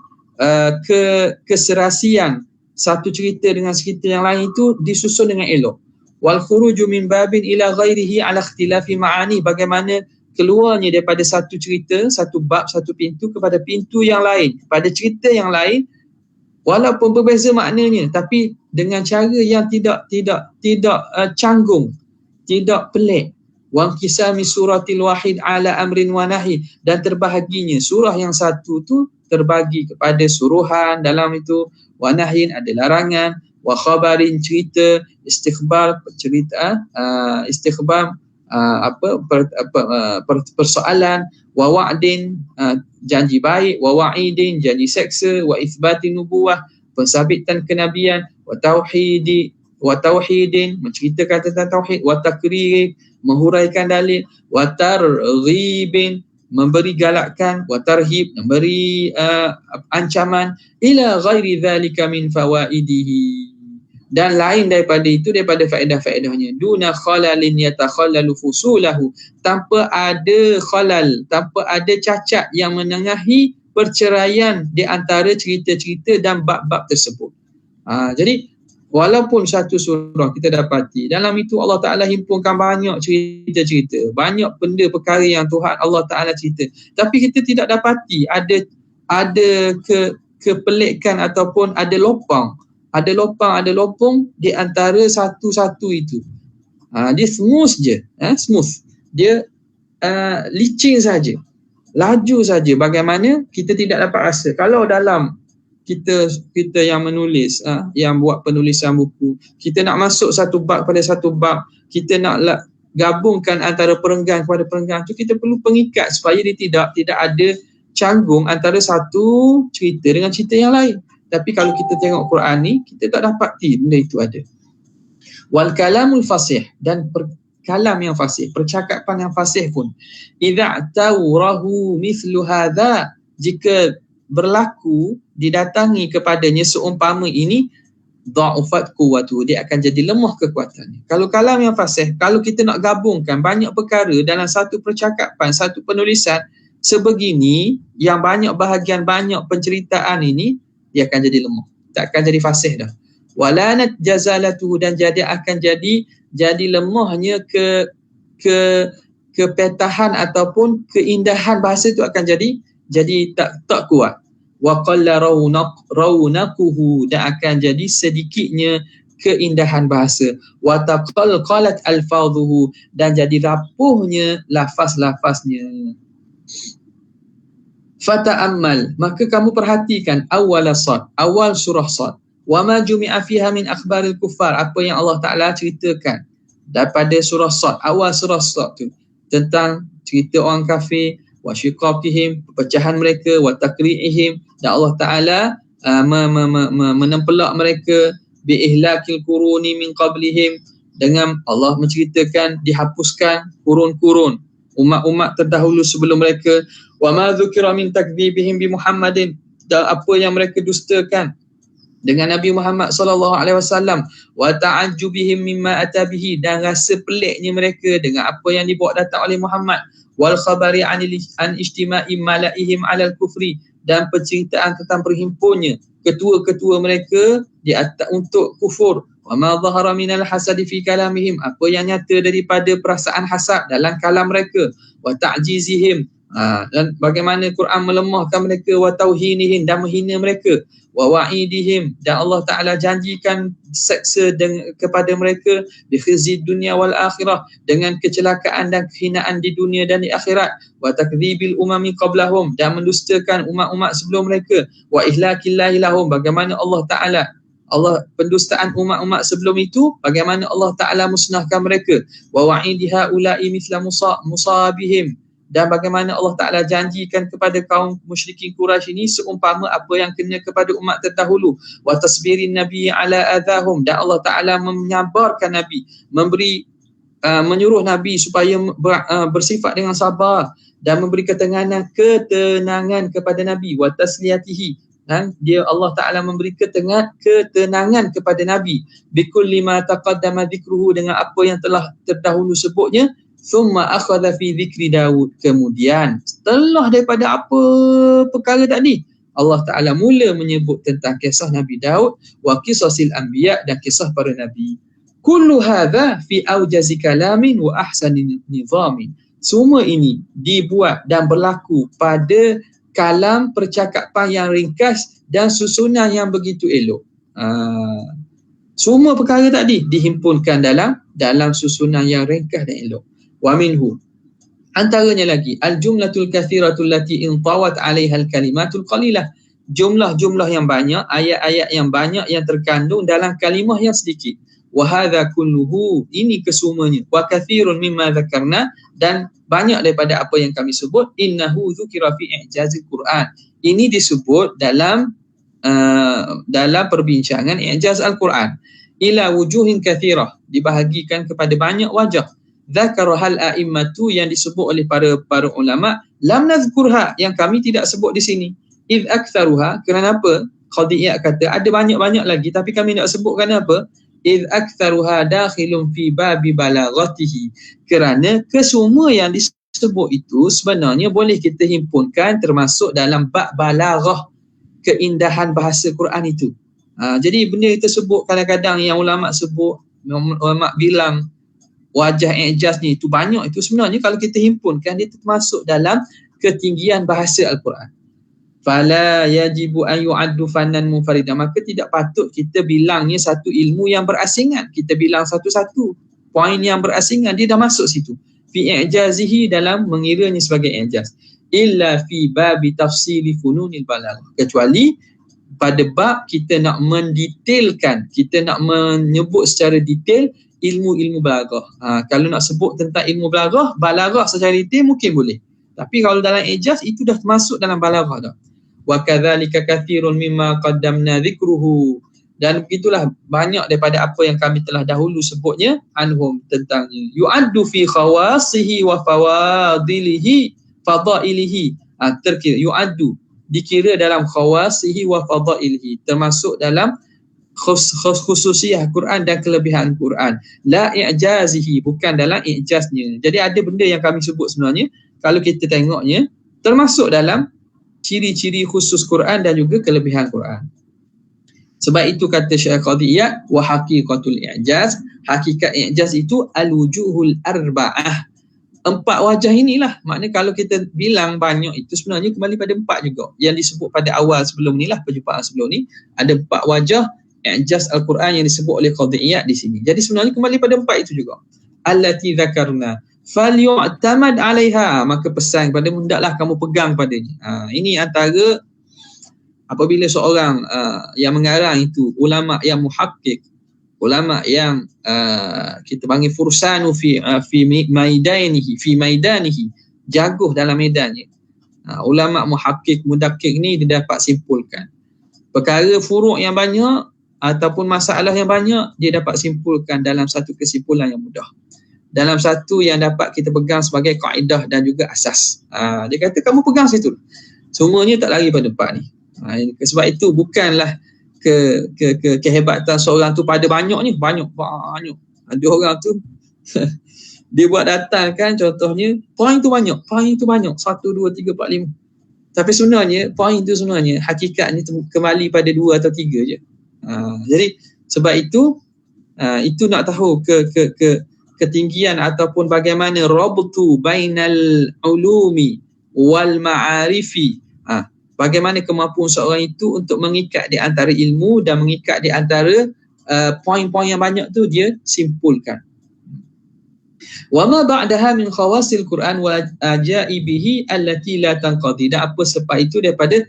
keserasian satu cerita dengan cerita yang lain itu disusun dengan elok. Wal khuruju min babin ila ghairihi ala ikhtilafi ma'ani, bagaimana keluarnya daripada satu cerita, satu bab, satu pintu kepada pintu yang lain, pada cerita yang lain, walaupun berbeza maknanya tapi dengan cara yang tidak canggung, tidak pelik. Wa inqisami suratil wahid ala amrin wa nahi, dan terbahaginya surah yang satu tu terbagi kepada suruhan dalam itu, wa nahyin ada larangan, wa khabarin cerita, istikhbar cerita, istikhbar persoalan, wa wa'din janji baik, wa wa'idin janji seksa, wa itsbatin nubuwah pensabitan kenabian, wa tauhidin menceritakan tentang tauhid, wa takriri menghuraikan dalil, wa targhibin memberi galakkan, wa tarhib memberi ancaman, ila ghairi dzalika min fawaidihi, dan lain daripada itu daripada faedah-faedahnya. Duna khalalin yatakhallalu fusulahu, tanpa ada khalal, tanpa ada cacat yang menengahi perceraian di antara cerita-cerita dan bab-bab tersebut. Jadi walaupun satu surah kita dapati dalam itu Allah Ta'ala himpunkan banyak cerita-cerita, banyak benda perkara yang Tuhan Allah Ta'ala cerita, tapi kita tidak dapati ada kepelikan ataupun ada lopang di antara satu-satu itu. Dia smooth je, smooth. Dia licin saja, laju saja. Bagaimana kita tidak dapat rasa. Kalau dalam kita yang menulis, yang buat penulisan buku, kita nak masuk satu bab pada satu bab, kita nak gabungkan antara perenggan kepada perenggan tu, kita perlu pengikat supaya dia tidak ada canggung antara satu cerita dengan cerita yang lain. Tapi kalau kita tengok Quran ni, kita tak dapati benda itu ada. Wal kalamul fasih, dan kalam yang fasih, percakapan yang fasih pun, idza tawrahu mithlu hadza, jika berlaku didatangi kepadanya seumpama ini, dha'ufat quwwatu, dia akan jadi lemah kekuatannya. Kalau kalam yang fasih, kalau kita nak gabungkan banyak perkara dalam satu percakapan, satu penulisan sebegini, yang banyak bahagian, banyak penceritaan ini, dia akan jadi lemah, tak akan jadi fasih dah. Walanat jazalatuhu, dan akan jadi lemahnya kepetahan ataupun keindahan bahasa itu akan jadi tak kuat. Wa qalla raunaquhu, dan akan jadi sedikitnya keindahan bahasa. Wa taqalqalat alfadhuhu, dan jadi rapuhnya lafaz-lafaznya. Fata'ammal, maka kamu perhatikan awal surah Sad, wa ma jumi'a fiha min akhbaril kuffar, apa yang Allah Ta'ala ceritakan daripada surah Sad, awal surah Sad tu tentang cerita orang kafir, wa syiqaqihim, pecahan mereka, wa takri'ihim, dan Allah Ta'ala menempelak mereka, bi ihlakil quruni min qablihim, dengan Allah menceritakan dihapuskan kurun-kurun umat-umat terdahulu sebelum mereka, wa ma dzukira min takdzibihim bi Muhammadin, dan apa yang mereka dustakan dengan Nabi Muhammad sallallahu alaihi wasallam, wa ta'ajjubihim mimma atabihi, dan rasa peliknya mereka dengan apa yang dibawa datang oleh Muhammad, wal khabari an ijtima'i malaihim alal kufri, dan penceritaan tentang berhimpunnya ketua-ketua mereka di atas untuk kufur, wa ma dhahara minal hasadi fi kalamihim, apa yang nyata daripada perasaan hasad dalam kalam mereka, wa ta'jizihim, dan bagaimana Quran melemahkan mereka, wa tauhinihim, dan menghina mereka, wa wa'idihim, dan Allah Ta'ala janjikan seksa kepada mereka, bi khizyid dunya wal akhirah, dengan kecelakaan dan kehinaan di dunia dan di akhirat, wa takdzibil umami qablahum, dan mendustakan umat-umat sebelum mereka, wa ihlakillahi lahum, bagaimana Allah pendustaan umat-umat sebelum itu, bagaimana Allah Ta'ala musnahkan mereka, wa wa'idi haula'i mithla musabihim, dan bagaimana Allah Ta'ala janjikan kepada kaum musyrikin Quraisy ini seumpama apa yang kena kepada umat terdahulu. Wa tasbirin nabi ala adahum, dan Allah Ta'ala menyabarkan Nabi, menyuruh Nabi supaya bersifat dengan sabar dan memberi ketenangan kepada Nabi. Wa tasliyatihi, dan dia Allah Ta'ala memberi ketenangan kepada Nabi. Bikulli ma taqaddama dzikruhu, dengan apa yang telah terdahulu sebutnya. Thumma akhadha fi dzikri Daud, kemudian setelah daripada apa perkara tadi, Allah Ta'ala mula menyebut tentang kisah Nabi Daud, wa qisasil anbiya, dan kisah para nabi. Kullu hadha fi aujazi kalamin wa ahsani nizamin. Semua ini dibuat dan berlaku pada kalam percakapan yang ringkas dan susunan yang begitu elok. Semua perkara tadi dihimpunkan dalam susunan yang ringkas dan elok. Wa minhu, antaranya lagi, al-jumlatul kathiratul lati intawat 'alaiha al-kalimatul qalilah. Jumlah-jumlah yang banyak, ayat-ayat yang banyak yang terkandung dalam kalimah yang sedikit. Wa hadza kulluhu, ini kesemuanya. Wa kathirun mimma dzakarna, dan banyak daripada apa yang kami sebut, innahu dzukira fi i'jazil Quran. Ini disebut dalam perbincangan i'jaz Al-Quran. Ila wujuhin kathirah, dibahagikan kepada banyak wajah. Dzakarahal a'immatu, yang disebut oleh para ulama. Lam nazkurha, yang kami tidak sebut di sini. Idh aktsaruha, kerana apa? Qadiyah kata ada banyak-banyak lagi tapi kami nak sebut kerana apa? Idh aktsaruha dakhilun fi babi balaghatihi, kerana kesemua yang disebut itu sebenarnya boleh kita himpunkan termasuk dalam bab balaghah, keindahan bahasa Quran itu. Jadi benda kita sebut kadang-kadang yang ulama sebut, ulama bilang wajah i'jaz ni itu banyak, itu sebenarnya kalau kita himpunkan dia termasuk dalam ketinggian bahasa Al-Quran. Fala yajibu an yu'addu fannan munfaridan, maka tidak patut kita bilangnya satu ilmu yang berasingan. Kita bilang satu-satu poin yang berasingan, dia dah masuk situ. Fi i'jazihi, dalam mengiranya sebagai i'jaz. Illa fi babi tafsili fununil balaghah, kecuali pada bab kita nak mendetailkan, kita nak menyebut secara detail ilmu-ilmu balaghah. Kalau nak sebut tentang ilmu balaghah secara detail mungkin boleh. Tapi kalau dalam ijaz itu dah termasuk dalam balaghah dah. Wa kadzalika katsirun mimma qaddamna dzikruhu, dan begitulah banyak daripada apa yang kami telah dahulu sebutnya anhum, tentangnya. Yu'addu fi khawasihi wa fadailihi. Terkira yu'addu, dikira dalam khawasihi wa fadailihi, termasuk dalam khususiah Quran dan kelebihan Quran. La i'jazihi, bukan dalam i'jaznya. Jadi ada benda yang kami sebut sebenarnya, kalau kita tengoknya termasuk dalam ciri-ciri khusus Quran dan juga kelebihan Quran. Sebab itu kata Syekh Qadiyat, wa haqiqatul i'jaz, hakikat i'jaz itu al-wujuhul arba'ah, 4 wajah inilah. Maknanya kalau kita bilang banyak itu sebenarnya kembali pada 4 juga. Yang disebut pada awal sebelum ni lah, perjumpaan sebelum ni, ada 4 wajah i'jaz Al-Quran yang disebut oleh Qadiyat di sini. Jadi sebenarnya kembali pada 4 itu juga. Allati dzakarna falyu'tamad 'alaiha, maka pesan kepada hendaklah kamu pegang padanya. Ini antara apabila seorang yang mengarang itu ulama yang muhaqqiq, ulama yang kita panggil fursanu fi maidanihi, jaguh dalam medannya. Ulama muhaqqiq mudaqqiq ni dia dapat simpulkan perkara furuk yang banyak ataupun masalah yang banyak, dia dapat simpulkan dalam satu kesimpulan yang mudah, dalam satu yang dapat kita pegang sebagai kaedah dan juga asas. Dia kata kamu pegang situ, semuanya tak lari pada 4 ni. Sebab itu bukanlah kehebatan seorang tu pada banyaknya, banyak. Ada orang tu dia buat datang kan, contohnya poin tu banyak, 1, 2, 3, 4, 5. Tapi sebenarnya poin tu sebenarnya hakikatnya kembali pada 2 atau 3 je. Jadi sebab itu nak tahu ketinggian ataupun bagaimana rabtu bainal ulumi wal ma'arifi, bagaimana kemampuan seorang itu untuk mengikat di antara ilmu dan mengikat di antara poin-poin yang banyak tu dia simpulkan. Wa ma ba'daha min khawasil Quran wa ajaibihi allati la tanqadi, dan apa selepas itu daripada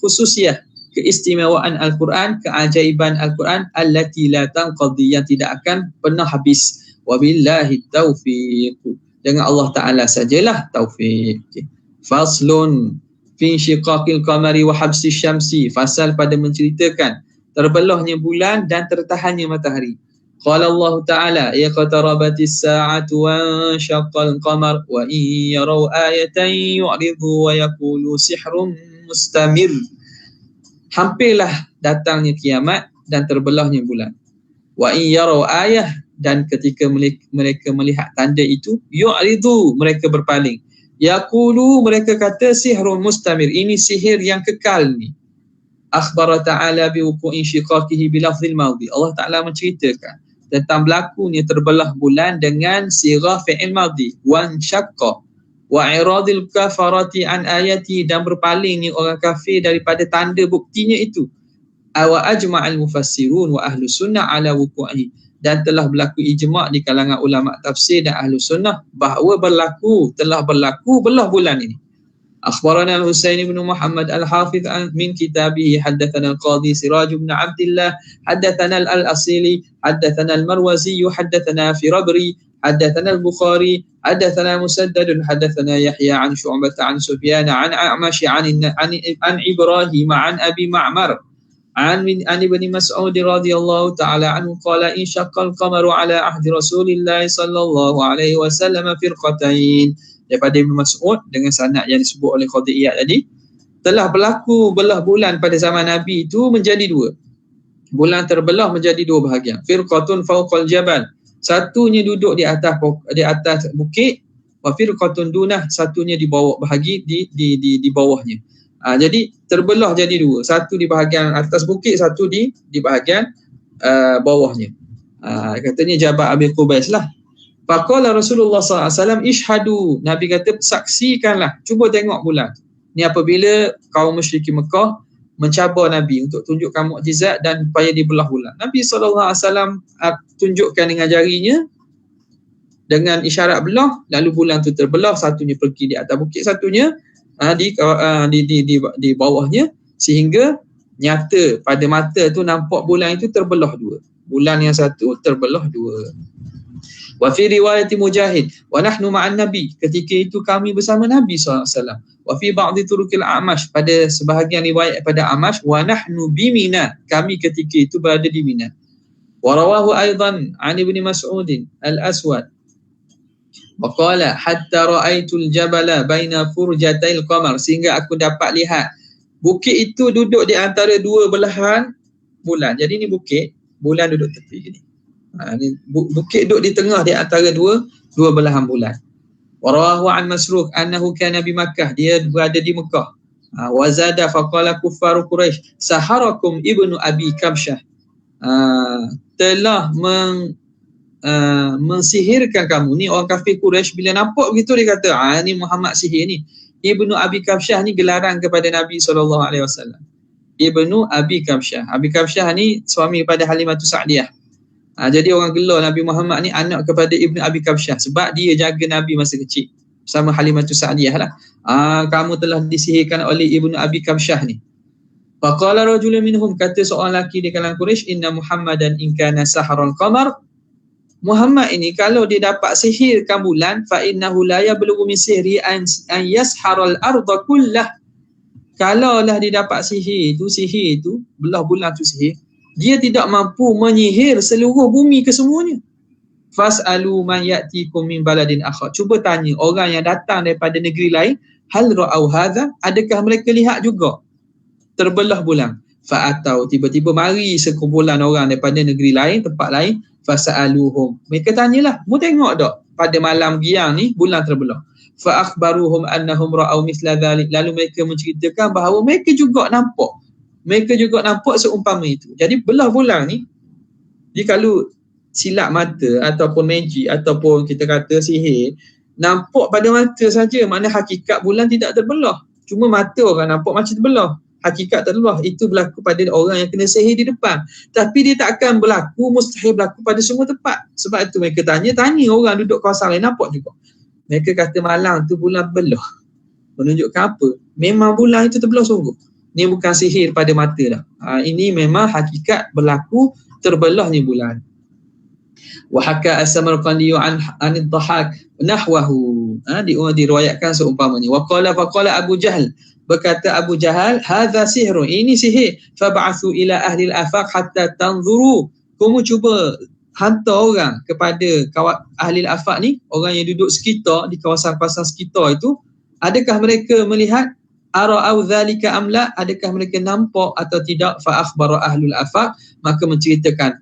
khususiah, keistimewaan Al-Quran, keajaiban Al-Quran allati la tanqadi, yang tidak akan pernah habis. Wabillahi taufiq. dengan Allah Ta'ala sajalah taufik. Okay. Faslun fi syiqaqil qamari wa habsi syamsi. Fasal pada menceritakan terbelahnya bulan dan tertahannya matahari. Qala Allah Ta'ala iqtarabatis sa'atu wa syaqqal qamar wa in yaraw ayatan yu'ridu wa yaqulu sihrun mustamir. Hampirlah datangnya kiamat dan terbelahnya bulan. Wa in yaraw ayah, dan ketika mereka melihat tanda itu, yu'ridu, mereka berpaling. Yaqulu, mereka kata sihrun mustamir, ini sihir yang kekal ni. Akhbara ta'ala biwuku'in syiqaqihi bilafzil madhi. Allah Ta'ala menceritakan tentang berlakunya terbelah bulan dengan sirah fi'il madhi. Wan syaqqa wa iradil kafarati an ayati, dan berpalingnya orang kafir daripada tanda buktinya itu. Wa ajma'al mufassirun wa ahlu sunnah ala wuku'i, dan telah berlaku ijma' di kalangan ulama tafsir dan ahlu sunnah bahawa telah berlaku belah bulan ini. Akhbarana al-Husain bin Muhammad al-Hafiz min kitabih haddathana al-Qadhi Siraj bin Abdullah haddathana al-Asili haddathana al-Marwazi haddathana Firabri haddathana al-Bukhari haddathana Musaddad haddathana Yahya an Syu'bah an Sufyan an A'mash an Ibrahim an Abi Ma'mar عن ابن مسعود رضي الله تعالى عنه قال انشق القمر على عهد رسول الله صلى الله عليه وسلم فرقتين. Daripada Ibn Mas'ud dengan sanad yang disebut oleh Qadiyat tadi, telah berlaku belah bulan pada zaman Nabi itu menjadi dua. Bulan terbelah menjadi dua bahagian. Firqatun fawqal jabal, satunya duduk di atas bukit, wa firqatun dunah, satunya di bawah di bawahnya. Jadi terbelah jadi dua, satu di bahagian atas bukit, satu di bahagian bawahnya. Katanya Jabal Abi Qubais lah. Faqala Rasulullah SAW ishhadu, Nabi kata saksikanlah, cuba tengok bulan. Ni apabila kaum musyrikin Mekah mencabar Nabi untuk tunjukkan mukjizat dan supaya dibelah bulan. Nabi SAW tunjukkan dengan jarinya dengan isyarat belah, lalu bulan tu terbelah, satunya pergi di atas bukit, satunya di bawahnya, sehingga nyata pada mata tu nampak bulan itu terbelah dua. Bulan yang satu terbelah dua. Wa fi riwayat Mujahid wa nahnu ma'an Nabi, ketika itu kami bersama Nabi SAW. Wa fi ba'dhi turuqil A'mash, pada sebahagian riwayat pada A'mash, wa nahnu bi Mina, kami ketika itu berada di Mina. Wa rawahu aidan an Ibn Mas'ud al-Aswad waqala hatta ra'aitul jabala baina furjatail qamar, sehingga aku dapat lihat bukit itu duduk di antara dua belahan bulan. Jadi ni bukit, bulan duduk tepi gini. Ni bukit duduk di tengah di antara dua belahan bulan. Wa rawahu an Masruq annahu kana bi Makkah, dia berada di Mekah. Wa zada faqala kuffar Quraisy saharakum ibnu Abi Kabsyah, telah mensihirkan kamu. Ni orang kafir Quraisy bila nampak begitu dia kata, ni Muhammad sihir ni. Ibnu Abi Kabsyah ni gelaran kepada Nabi SAW. Ibnu Abi Kabsyah. Abi Kabsyah ni suami pada Halimatus Sa'diyah. Jadi orang gelar Nabi Muhammad ni anak kepada Ibnu Abi Kabsyah, sebab dia jaga Nabi masa kecil bersama Halimatus Sa'diyah lah. Kamu telah disihirkan oleh Ibnu Abi Kabsyah ni. Faqala rajulun minhum, kata seorang lelaki di kalangan Quraisy, inna Muhammadan in kana saharal qamar, Muhammad ini kalau dia dapat sihirkan bulan, fa innahu la yablughu min sihri an yasharal arda kullah. Kalau lah dia dapat sihir itu belah bulan tu sihir, dia tidak mampu menyihir seluruh bumi kesemuanya. Fas'alu man ya'tikum min baladin akhar, cuba tanya orang yang datang daripada negeri lain, hal ra'au hadha, adakah mereka lihat juga terbelah bulan? Fa'atau, tiba-tiba mari sekumpulan orang daripada negeri lain, tempat lain. Fasa'aluhum, mereka tanyalah, mu tengok tak pada malam giang ni bulan terbelah? Fa'akhbaruhum annahum ra'au misla dhalik, lalu mereka menceritakan bahawa mereka juga nampak seumpama itu. Jadi belah bulan ni, dia kalau silap mata ataupun magic ataupun kita kata sihir, nampak pada mata saja, makna hakikat bulan tidak terbelah. Cuma mata orang nampak macam terbelah, hakikat terbelah. Itu berlaku pada orang yang kena sihir di depan. Tapi dia tak akan berlaku, mustahil berlaku pada semua tempat. Sebab itu mereka tanya orang duduk kawasan lain nampak juga. Mereka kata malam tu bulan belah. Menunjukkan apa? Memang bulan itu terbelah sungguh. Ni bukan sihir pada mata dah. Ini memang hakikat berlaku terbelahnya bulan. Wa haka as-Samarqandi an ad-Dhahhak nahwahu. Diriwayatkan seumpamanya. Wa qala Abu Jahl, berkata Abu Jahal, hadza sihrun, ini sihir, fab'athu ila ahli al-afaq hatta tanzuru. Kamu cuba hantar orang kepada ahli al-afaq ni, orang yang duduk sekitar di kawasan-kawasan sekitar itu, adakah mereka melihat ara'au dzalika amla, adakah mereka nampak atau tidak? Fa akhbara ahlul afaq, maka menceritakan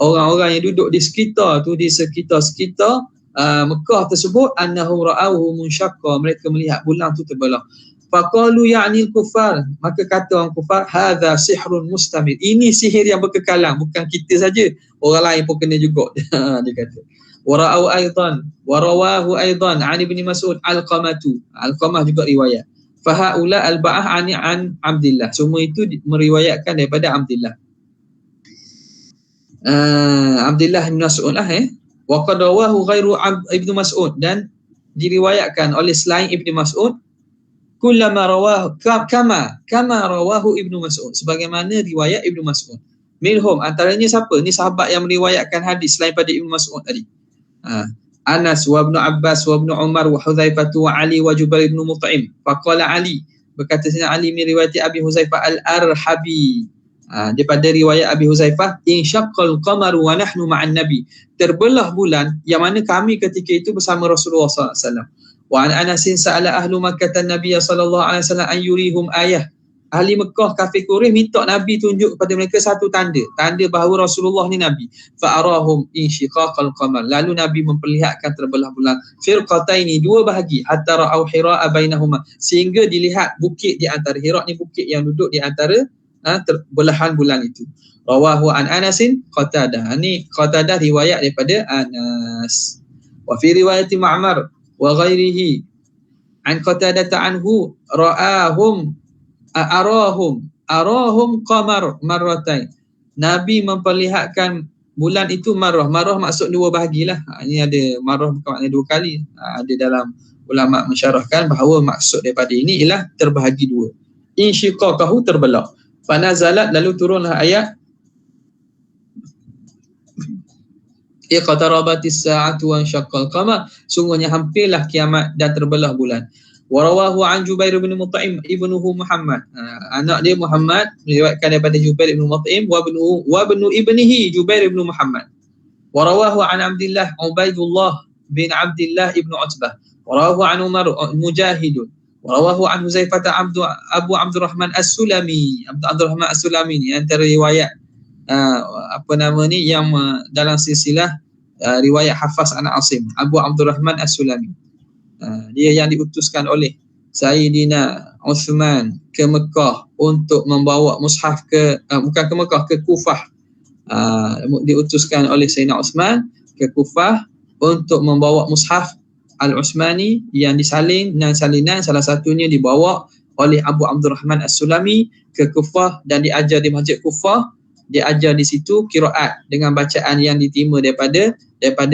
orang-orang yang duduk di sekitar tu, di sekitar Mekah tersebut, annahum ra'awhu munsyaqqa, mereka melihat bulan tu terbelah. Faqalu ya'ni al-kuffar, maka kata orang kufar, hadza sihrun mustamir, ini sihir yang berkekalan, bukan kita saja, orang lain pun kena juga. Dia kata wara'au aidan warawahu aidan an ibni Mas'ud Alqamah juga riwayat. Fahaula al-ba'ah an Abdillah, semua itu meriwayatkan daripada Abdillah. Abdillah bin Mas'ud wa qad rawahu ghairu Ibnu Mas'ud, dan diriwayatkan oleh selain Ibnu Mas'ud, kullama rawahu kama rawahu Ibnu Mas'ud, sebagaimana riwayat Ibnu Mas'ud. Minhum, antaranya siapa? Ni sahabat yang meriwayatkan hadis selain pada Ibnu Mas'ud tadi. Anas wa Ibnu Abbas wa Ibnu Umar wa Hudzaifah wa Ali wa Jubair ibn Mut'im. Faqala Ali, berkata Sayyidina Ali meriwayati Abi Huzaifah al-Arhabi, daripada riwayat Abi Huzaifah, insyaqqal qamaru wa nahnu ma'an nabi, terbelah bulan yang mana kami ketika itu bersama Rasulullah sallallahu alaihi wasallam. Wa an Anasin sa'ala ahlu Makkah an-nabiy sallallahu alaihi wasallam an yurihum ayah. Ahli Mekah kafir Quraisy minta Nabi tunjuk kepada mereka satu tanda bahawa Rasulullah ni Nabi. Fa arahum insyiqaqal qamar, lalu Nabi memperlihatkan terbelah bulan firqataini, dua bahagi, hatta ra'au Hira bainahuma, sehingga dilihat bukit di antara. Hira ni bukit yang duduk di antara terbelahan bulan itu. Rawahu an Anasin Qatadah, ni Qatadah riwayat daripada Anas. Wa fi riwayati Ma'mar wa ghairihi an Qatadah anhu arahum qamar marratain, Nabi memperlihatkan bulan itu marrah maksud dua bahagilah. Ini ada marrah bukan makna dua kali. Ada dalam ulama mensyarahkan bahawa maksud daripada ini ialah terbahagi dua. Insyiqaqahu, terbelah. Fanazalat, lalu turunlah ayat iqtarabatis sa'atu wa insyaqqal qamar, sungguhnya hampirlah kiamat dan terbelah bulan. Warawahu an Jubair bin Mut'im ibnuhu Muhammad, anak dia Muhammad meriwayatkan daripada Jubair bin Mut'im wa ibnu ibnihi Jubair bin Muhammad. Warawahu an Abdillah Ubaidullah bin Abdillah ibnu Utbah. Warawahu an Umar Mujahid. Warawahu an Huzaifah Abu Abdurrahman As-Sulami. Abdurrahman As-Sulami ni antara riwayat yang dalam silsilah riwayat Hafaz an Asim, Abu Abdurrahman As-Sulami. Dia yang diutuskan oleh Sayyidina Uthman ke Mekah untuk membawa mushaf bukan ke Mekah, ke Kufah. Diutuskan oleh Sayyidina Uthman ke Kufah untuk membawa mushaf Al-Uthmani yang disalin, dan salinan salah satunya dibawa oleh Abu Abdurrahman As-Sulami ke Kufah dan diajar di Masjid Kufah. Diajar di situ qiraat dengan bacaan yang diterima daripada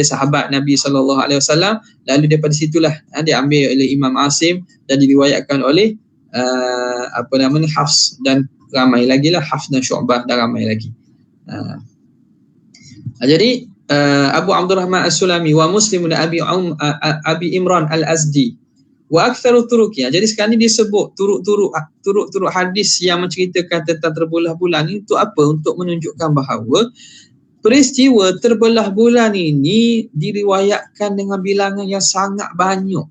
sahabat Nabi sallallahu alaihi wasallam. Lalu daripada situlah diambil oleh Imam Asim dan diriwayatkan oleh Hafs dan ramai lagi lah, Hafs dan Syu'bah dan ramai lagi. Jadi Abu Abdurrahman As-Sulami wa Muslim dan Abi Imran Al-Azdi wa aktsaru turuqiyah. Jadi sekarang ni disebut turuk hadis yang menceritakan tentang terbelah bulan ini untuk apa? Untuk menunjukkan bahawa peristiwa terbelah bulan ini diriwayatkan dengan bilangan yang sangat banyak.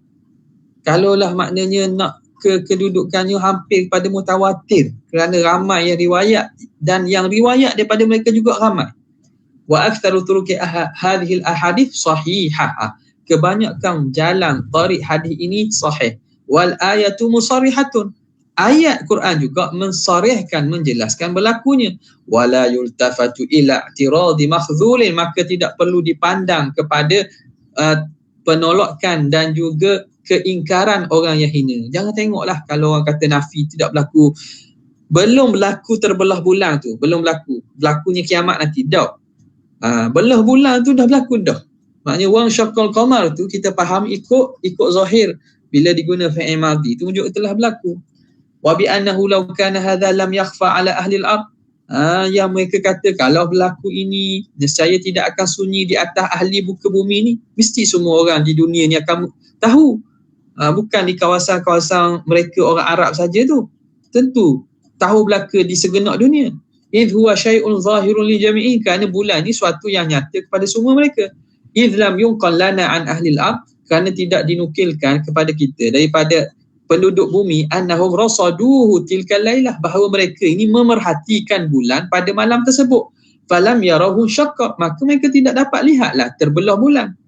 Kalaulah maknanya nak kedudukannya hampir pada mutawatir, kerana ramai yang riwayat dan yang riwayat daripada mereka juga ramai. Wa aktsaru turuqi hadhil ahadits sahihah, kebanyakan jalan tarik hadis ini sahih. Wal ayatu musarrihatun, ayat Quran juga mensarihkan, menjelaskan berlakunya. Wala yultafatu ila i'tiradi makhzulin, maka tidak perlu dipandang kepada penolakan dan juga keingkaran orang yang hina. Jangan tengoklah kalau orang kata nafi tidak berlaku, belum berlaku terbelah bulan tu, belum berlaku, berlakunya kiamat nanti dah. Belah bulan tu dah berlaku dah. Maknanya wang syaqqal qamar tu kita faham ikut zahir, bila diguna fi'il madhi tu tunjuk telah berlaku. Wa bi annahu law kana hadha lam yakhfa ala ahli al-ard, Yang mereka kata kalau berlaku ini, nescaya tidak akan sunyi di atas ahli muka bumi ni. Mesti semua orang di dunia ni akan tahu. Bukan di kawasan-kawasan mereka orang Arab saja tu. Tentu tahu belaka di segenap dunia. Idh huwa syai'un zahirun li jami'in, kerana bulan ni suatu yang nyata kepada semua mereka. Idh lam yunqal lana an ahli al-ard, kerana tidak dinukilkan kepada kita daripada penduduk bumi, annahum rasaduhu tilkal lailah, bahawa mereka ini memerhatikan bulan pada malam tersebut. Falam yarahu syaqqa, maka mereka tidak dapat lihatlah terbelah bulan.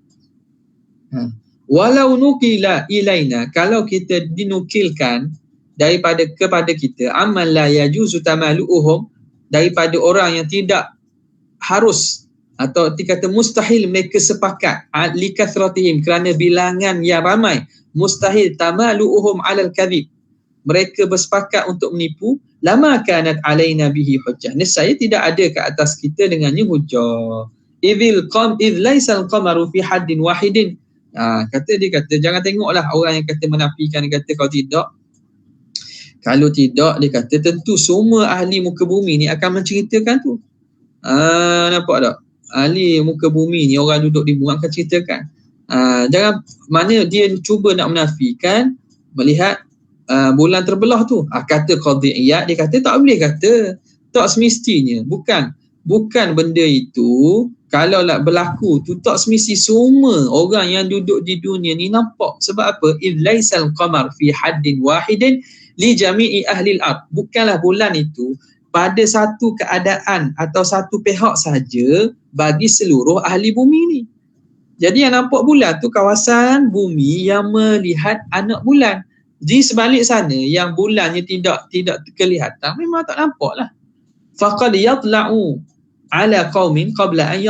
Walau nukila ilaina, kalau kita dinukilkan daripada kepada kita, amal la yajuzu tamaluhum, daripada orang yang tidak harus atau dikata mustahil mereka sepakat likathratihim, kerana bilangan yang ramai, mustahil tamaluhum alal kadhib, mereka bersepakat untuk menipu, lama kanat alaina bihi hujjah, nescaya tidak ada ke atas kita dengannya hujjah. Idh laisal qamaru fi haddin wahidin. Dia kata jangan tengoklah orang yang kata menafikan, dia kata kalau tidak, dia kata tentu semua ahli muka bumi ni akan menceritakan tu. Nampak tak? Ahli muka bumi ni, orang duduk di bumi akan ceritakan. Jangan, mana dia cuba nak menafikan melihat bulan terbelah tu. Kata Qadhi'iyah, dia kata tak boleh kata. Tak semestinya. Bukan benda itu, kalau nak berlaku tu tak semesti semua orang yang duduk di dunia ni nampak. Sebab apa? Idh laisal qamar fi haddin wahidin li jami'i ahli al-ard. Bukanlah bulan itu pada satu keadaan atau satu pihak sahaja bagi seluruh ahli bumi ni. Jadi yang nampak bulan tu kawasan bumi yang melihat anak bulan. Di sebalik sana yang bulannya tidak kelihatan, memang tak nampak lah. Faqad yatla'u ala qaumin qabla an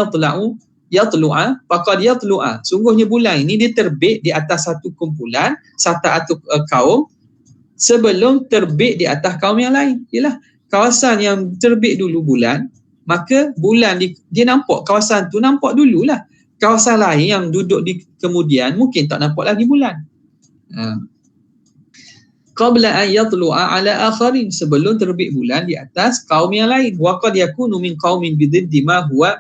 yatlu'a faqad yatlu'a. Sungguhnya bulan ini dia terbit di atas satu kumpulan, satu kaum, sebelum terbit di atas kaum yang lain. Ialah kawasan yang terbit dulu bulan, maka bulan dia nampak, kawasan tu nampak dululah. Kawasan lain yang duduk di kemudian mungkin tak nampak lagi bulan. Qabla an yatlu'a ala akharin, sebelum terbit bulan di atas kaum yang lain. Wa qad yakunu min qaumin bididdi ma huwa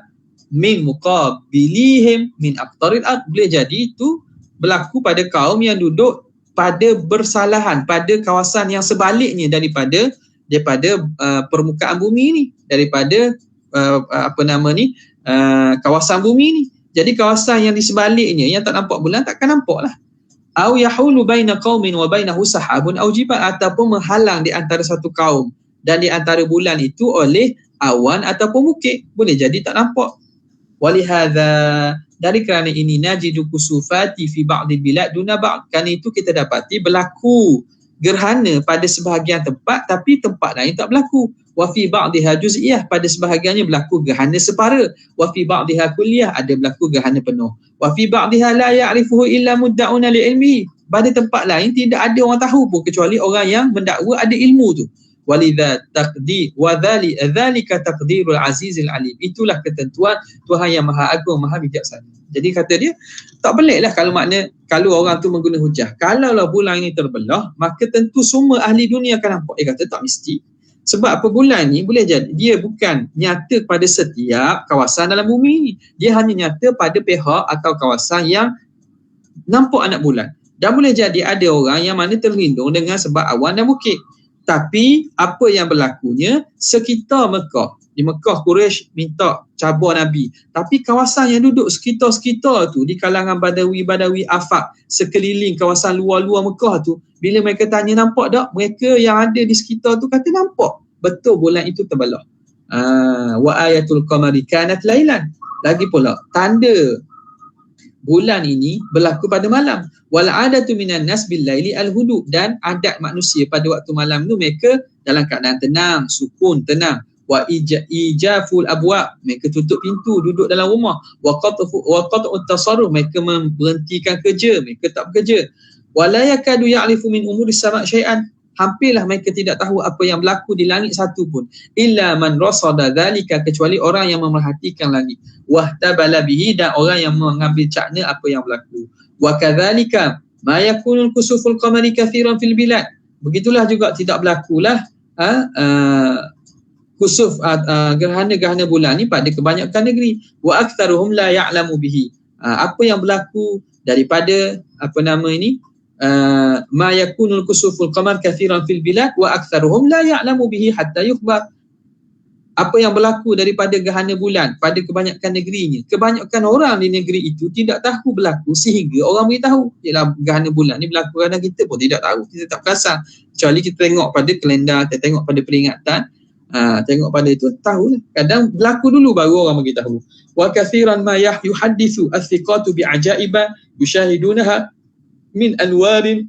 min muqabilihim min aqtaril ard. Boleh jadi itu berlaku pada kaum yang duduk pada bersalahan, pada kawasan yang sebaliknya daripada permukaan bumi ni, daripada kawasan bumi ni. Jadi kawasan yang di sebaliknya yang tak nampak bulan takkan nampak lah. Au yahulu baina qaumin wa bainahu sahabun au jibal, ataupun menghalang di antara satu kaum dan di antara bulan itu oleh awan ataupun bukit. Boleh jadi tak nampak. Walihadza, dari kerana ini, najidu kusufati fi ba'dil bilad duna ba'd, kerana itu kita dapati berlaku gerhana pada sebahagian tempat tapi tempat lain tak berlaku. Wa fi ba'dihha juz'iyah, pada sebahagiannya berlaku gerhana separa. Wa fi ba'dihha kulliyah, ada berlaku gerhana penuh. Wa fi ba'dihha la ya'rifuhu illa mudda'una li'ilmihi, pada tempat lain tidak ada orang tahu pun kecuali orang yang mendakwa ada ilmu tu. Walidha taqdir wa dzalika taqdirul azizil alim, itulah ketentuan Tuhan yang Maha Agung, Maha Bijaksana. Jadi kata dia tak peliklah kalau orang tu mengguna hujah. Kalaulah bulan ini terbelah, maka tentu semua ahli dunia akan nampak. Dia kata tak mesti. Sebab apa, bulan ni boleh jadi dia bukan nyata pada setiap kawasan dalam bumi ni. Dia hanya nyata pada pihak atau kawasan yang nampak anak bulan. Dan boleh jadi ada orang yang mana terlindung dengan sebab awan dan bukit. Tapi apa yang berlakunya sekitar Mekah. Di Mekah Quraisy minta cabar Nabi. Tapi kawasan yang duduk sekitar-sekitar tu, di kalangan badawi afak, sekeliling kawasan luar-luar Mekah tu, bila mereka tanya nampak tak, mereka yang ada di sekitar tu kata nampak. Betul bulan itu terbelah. Wa ayatul qamari kanat lailan. Lagi pula tanda bulan ini berlaku pada malam. Wal adatu minan nas bil laili al hudu, dan adat manusia pada waktu malam tu mereka dalam keadaan tenang, sukun, tenang. Wa ijaful abwab, mereka tutup pintu, duduk dalam rumah. Wa qat'u tasarruf, mereka memberhentikan kerja, mereka tak bekerja. Wala yakadu ya'rifu min umuri sama' syai'an, hampirlah mereka tidak tahu apa yang berlaku di langit satu pun. Illa man rasada dzalika, kecuali orang yang memerhatikan langit. Wahtabala bihi, dan orang yang mengambil cakna apa yang berlaku. Wa kadzalika ma yakunul kusuful qamari kathiran fil bilad, begitulah juga tidak berlakulah kusuf gerhana-gerhana bulan ni pada kebanyakan negeri. Wa aktsaruhum la ya'lamu bihi. Apa yang berlaku daripada ma yakunul kusuful qamar kathiran fil bilad wa aktsaruhum la ya'lamu bihi hatta yukhbar. Apa yang berlaku daripada gerhana bulan pada kebanyakan negerinya, kebanyakan orang di negeri itu tidak tahu berlaku sehingga orang beritahu. Ialah gerhana bulan ni berlaku, kerana kita pun tidak tahu, kita tak perasan. Kecuali kita tengok pada kalender, kita tengok pada peringatan, tengok pada itu, tahu. Kadang berlaku dulu baru orang beritahu. Wa kathiran ma yuhaddithu as-siqatu bi ajaiba yushahidunaha min anwarin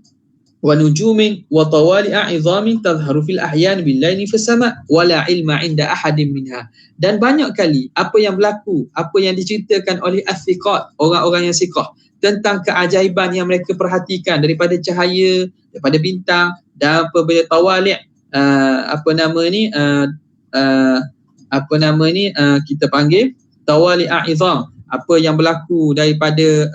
wa nujumin wa tawali'a 'idhamin tadhharu fil ahyan bil laili fis sama' wa la ilma 'inda ahadin minha. Dan banyak kali apa yang berlaku, apa yang diceritakan oleh as-siqat, orang-orang yang siqah, tentang keajaiban yang mereka perhatikan daripada cahaya, daripada bintang dan apabila tawali' kita panggil tawali'a 'idham, apa yang berlaku daripada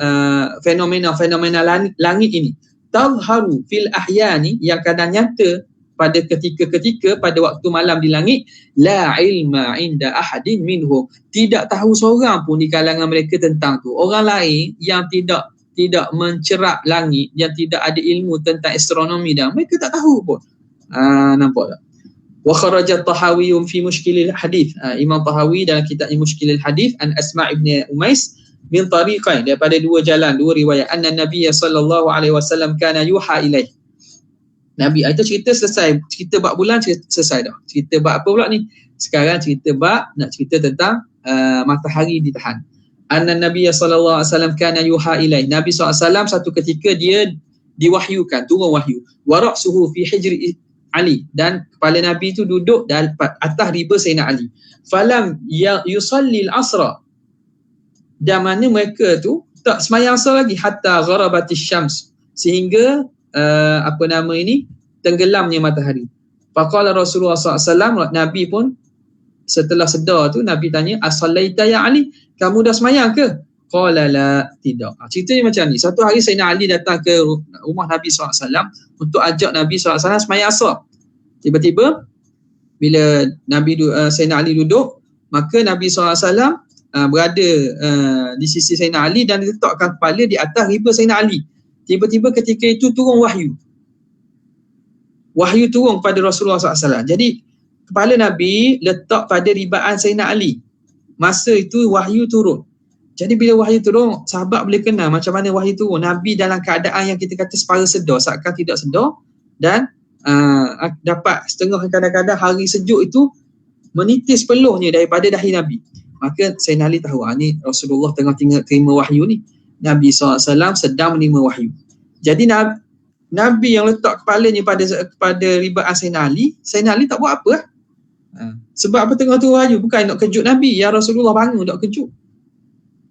fenomena-fenomena langit ini, tadhharu fil ahyani, yang kadang nyata pada ketika-ketika pada waktu malam di langit, la ilma inda ahadin minhu, tidak tahu seorang pun di kalangan mereka tentang tu. Orang lain yang tidak mencerap langit, yang tidak ada ilmu tentang astronomi, dan mereka tak tahu pun. Nampak tak? Wa kharaja Tahawi fi Mushkilil Hadith. Imam Tahawi dalam kitabnya Mushkilil Hadith an Asma' ibn Umais min tariqain, daripada dua jalan, dua riwayat, anna Nabiy sallallahu alaihi wasallam kana yuha ilaih. Nabi itu cerita selesai, cerita bab bulan selesai dah. Cerita bab apa pula ni? Sekarang cerita bab nak cerita tentang matahari ditahan. Anna Nabiy sallallahu alaihi wasallam kana yuha ilaih. Nabi SAW satu ketika dia diwahyukan, turun wahyu. Wa ra'suhu fi hijri Ali, dan kepala Nabi itu duduk di atas riba Sayyidina Ali. Falam yusalli al-asra, dan mana mereka tu tak semayang asar lagi, hatta gharabatis syams, sehingga tenggelamnya matahari. Faqala Rasulullah SAW, Nabi pun setelah sedar tu, Nabi tanya, as-sallaita ya Ali, kamu dah semayang ke? Qala la, tidak. Ceritanya macam ni, satu hari Sayyidina Ali datang ke rumah Nabi SAW untuk ajak Nabi SAW semayang asar. Tiba-tiba bila Sayyidina Ali duduk, maka Nabi SAW berada di sisi Sayyidina Ali dan letakkan kepala di atas riba Sayyidina Ali. Tiba-tiba ketika itu turun wahyu. Wahyu turun kepada Rasulullah SAW. Jadi kepala Nabi letak pada ribaan Sayyidina Ali. Masa itu wahyu turun. Jadi bila wahyu turun, sahabat boleh kenal macam mana wahyu turun. Nabi dalam keadaan yang kita kata separa sedar, seakan tidak sedar, dan dapat setengah, kadang-kadang hari sejuk itu menitis peluhnya daripada dahi Nabi. Maka Sayyidina Ali tahu, ni Rasulullah tengah terima wahyu ni. Nabi SAW sedang menerima wahyu. Jadi Nabi yang letak kepalanya pada ribaan Sayyidina Ali tak buat apa. Sebab apa? Tengah turun wahyu, bukan nak kejut Nabi. Ya Rasulullah bangun, nak kejut.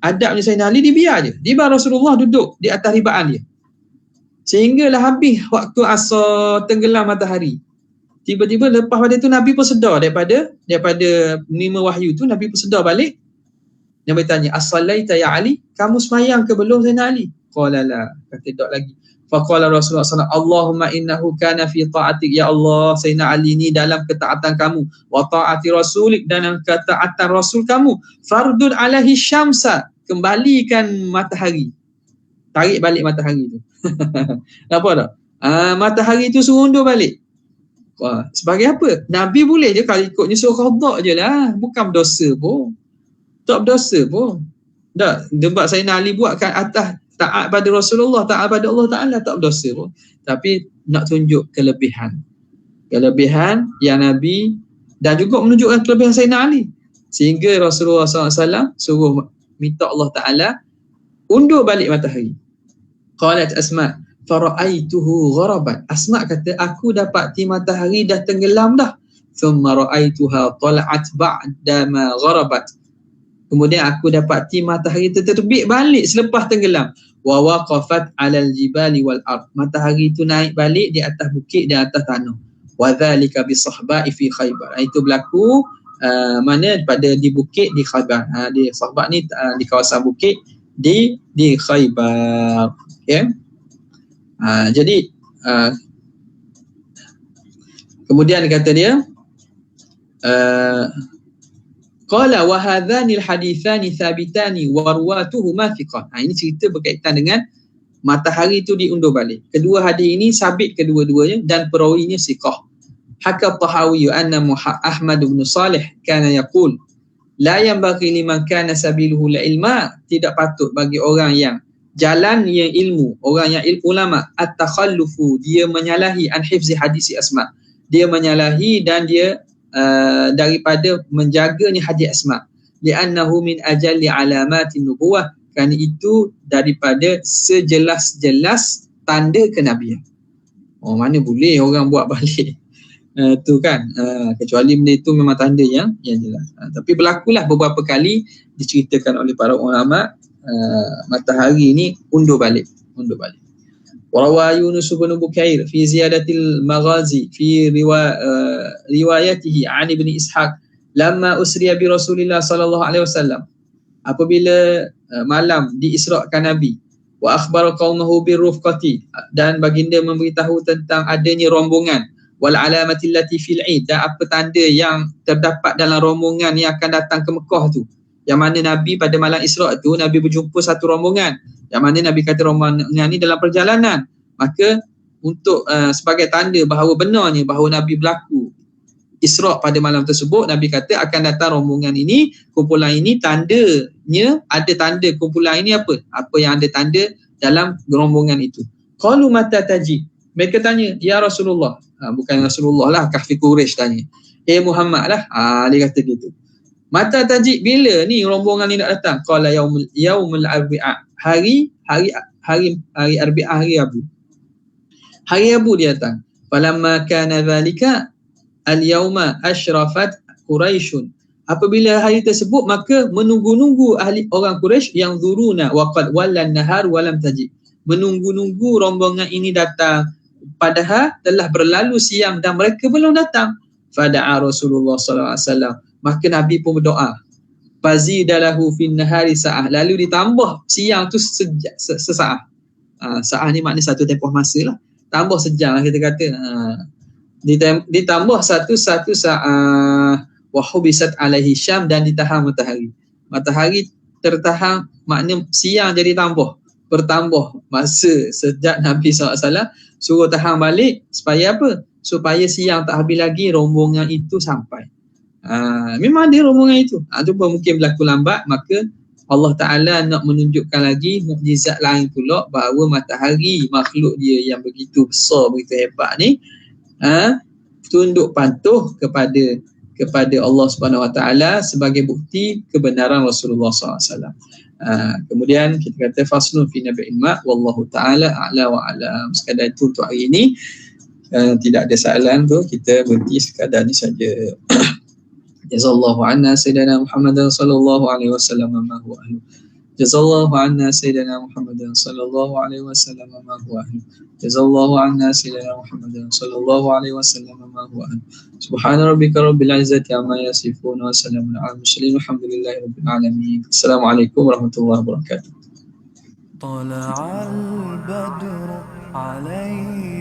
Adabnya Sayyidina Ali, dia biar je. Dia biar Rasulullah duduk di atas ribaan dia. Sehinggalah habis waktu asar, tenggelam matahari. Tiba-tiba lepas pada itu Nabi pun sedar daripada menerima wahyu tu, Nabi pun sedar balik. Nabi tanya, as-sallaita ya Ali, kamu semayang ke belum Sayyidina Ali? Qala la, kata tak lagi. Faqala Rasulullah SAW, Allahumma innahu kana fi ta'atik, ya Allah, Sayyidina Ali ni dalam ketaatan kamu, wa ta'ati rasulik, dan dalam ketaatan rasul kamu, fardun alaihi syamsa, kembalikan matahari, tarik balik matahari tu. Nampak tak? Matahari tu suruh undur balik. Sebagai apa? Nabi boleh je kalau ikutnya suruh qada je lah, bukan berdosa pun. Tak berdosa pun. Tak, sebab Sayyidina Ali buatkan atas taat pada Rasulullah, taat pada Allah Ta'ala, tak berdosa pun. Tapi nak tunjuk kelebihan yang Nabi, dan juga menunjukkan kelebihan Sayyidina Ali, sehingga Rasulullah SAW suruh minta Allah Ta'ala undur balik matahari. Qalat Asma, fara'aituhu gharabat. Asma kata, aku dapati matahari dah tenggelam dah. Thumma ra'aituha tala'at ba'da ma gharabat. Kemudian aku dapati matahari terbit balik selepas tenggelam. Wa waqafat 'alal jibali wal ard. Matahari itu naik balik di atas bukit, di atas tanah. Wa dzalika bi sahba'i fi Khaybar. Itu berlaku mana pada di bukit di Khaybar. Di Sahbah ni di kawasan bukit di Khaybar. Okay. Jadi kemudian kata dia, Qala wa hadhani al-hadithani thabitani wa ruwatuhuma thiqah. Ini cerita berkaitan dengan matahari itu diundur balik. Kedua hadis ini sabit kedua-duanya dan perawinya thiqah. Haka Tahawi anna Ahmad bin Salih kana yaqul la yanbaghi liman kana sabiluhu la ilma, tidak patut bagi orang yang jalan yang ilmu, orang yang ulama, at-takhallufu, dia menyalahi an hifzi hadisi asma, dia menyalahi dan dia daripada menjaganya hadis asma, li'annahu min ajalli alamatin nubuwah, kerana itu daripada sejelas-jelas tanda kenabian. Mana boleh orang buat balik tu kan, kecuali benda itu memang tanda yang jelas. Tapi berlakulah beberapa kali diceritakan oleh para ulama matahari ini undur balik. Warawa Yunus bin Bukair fi ziyadatil maghazi fi riwayatihi an Ibn Ishaq lamma usriya bi Rasulillah sallallahu alaihi wasallam, apabila malam diisrakan Nabi, wa akhbara qaumahu birrufqati, dan baginda memberitahu tentang adanya rombongan, wal alamati allati fil id, dan apa tanda yang terdapat dalam rombongan yang akan datang ke Mekah tu. Yang mana Nabi pada malam Isra' tu Nabi berjumpa satu rombongan, yang mana Nabi kata rombongan ni dalam perjalanan. Maka untuk sebagai tanda bahawa benarnya bahawa Nabi berlaku Isra' pada malam tersebut, Nabi kata akan datang rombongan ini, kumpulan ini, tandanya ada tanda kumpulan ini apa yang ada tanda dalam rombongan itu. Qalu mata taji, mereka tanya, ya Rasulullah, bukan Rasulullah lah, kahfi Quraisy tanya, Muhammad lah, dia kata gitu. Mata taji, bila ni rombongan ni nak datang? Qala yaumul arbi'a, hari arbi'a, hari Rabu. Hari Rabu dia datang. Falamma kana dhalika al-yawma asyrafat Quraisyun, apabila hari tersebut maka menunggu-nunggu ahli orang Quraisy yang zuruna wa qad wallan nahar wa lam taji, menunggu-nunggu rombongan ini datang padahal telah berlalu siang dan mereka belum datang. Fada'a Rasulullah sallallahu alaihi wasallam, maka Nabi pun berdoa. Fazidalahu fin nahari sa'ah, lalu ditambah siang tu sesaat. Sa'ah ni maknanya satu tempoh masa lah. Tambah sejam lah kita kata. Ditambah satu saat. Wa hubisat alaihi syam, dan ditahan matahari. Matahari tertahan, maknanya siang jadi bertambah masa sejak Nabi SAW suruh tahan balik supaya apa? Supaya siang tak habis lagi rombongan itu sampai. Memang ada rombongan itu. Cuma mungkin berlaku lambat, maka Allah Ta'ala nak menunjukkan lagi mukjizat lain pula bahawa matahari, makhluk dia yang begitu besar, begitu hebat ni, tunduk patuh kepada Allah Subhanahu Wa Ta'ala sebagai bukti kebenaran Rasulullah SAW. Kemudian kita kata faslun fi nabi'il ma' wallahu ta'ala a'la wa a'lam. Sekadar itu untuk hari ini. Tidak ada soalan tu, kita berhenti sekadar ni saja. Jazallahu anna sayyidina Muhammadan sallallahu alaihi wasallam ma huwa ahlu. Jazallahu anna sayyidina Muhammadan sallallahu alaihi wasallam ma huwa ahlu. Jazallahu anna sayyidina Muhammadan sallallahu alaihi wasallam ma huwa ahlu. Subhana rabbika rabbil izzati amma yasifun wa salamun alal mursalin walhamdulillahi rabbil alamin. Assalamualaikum warahmatullahi wabarakatuh. طلع البدر علينا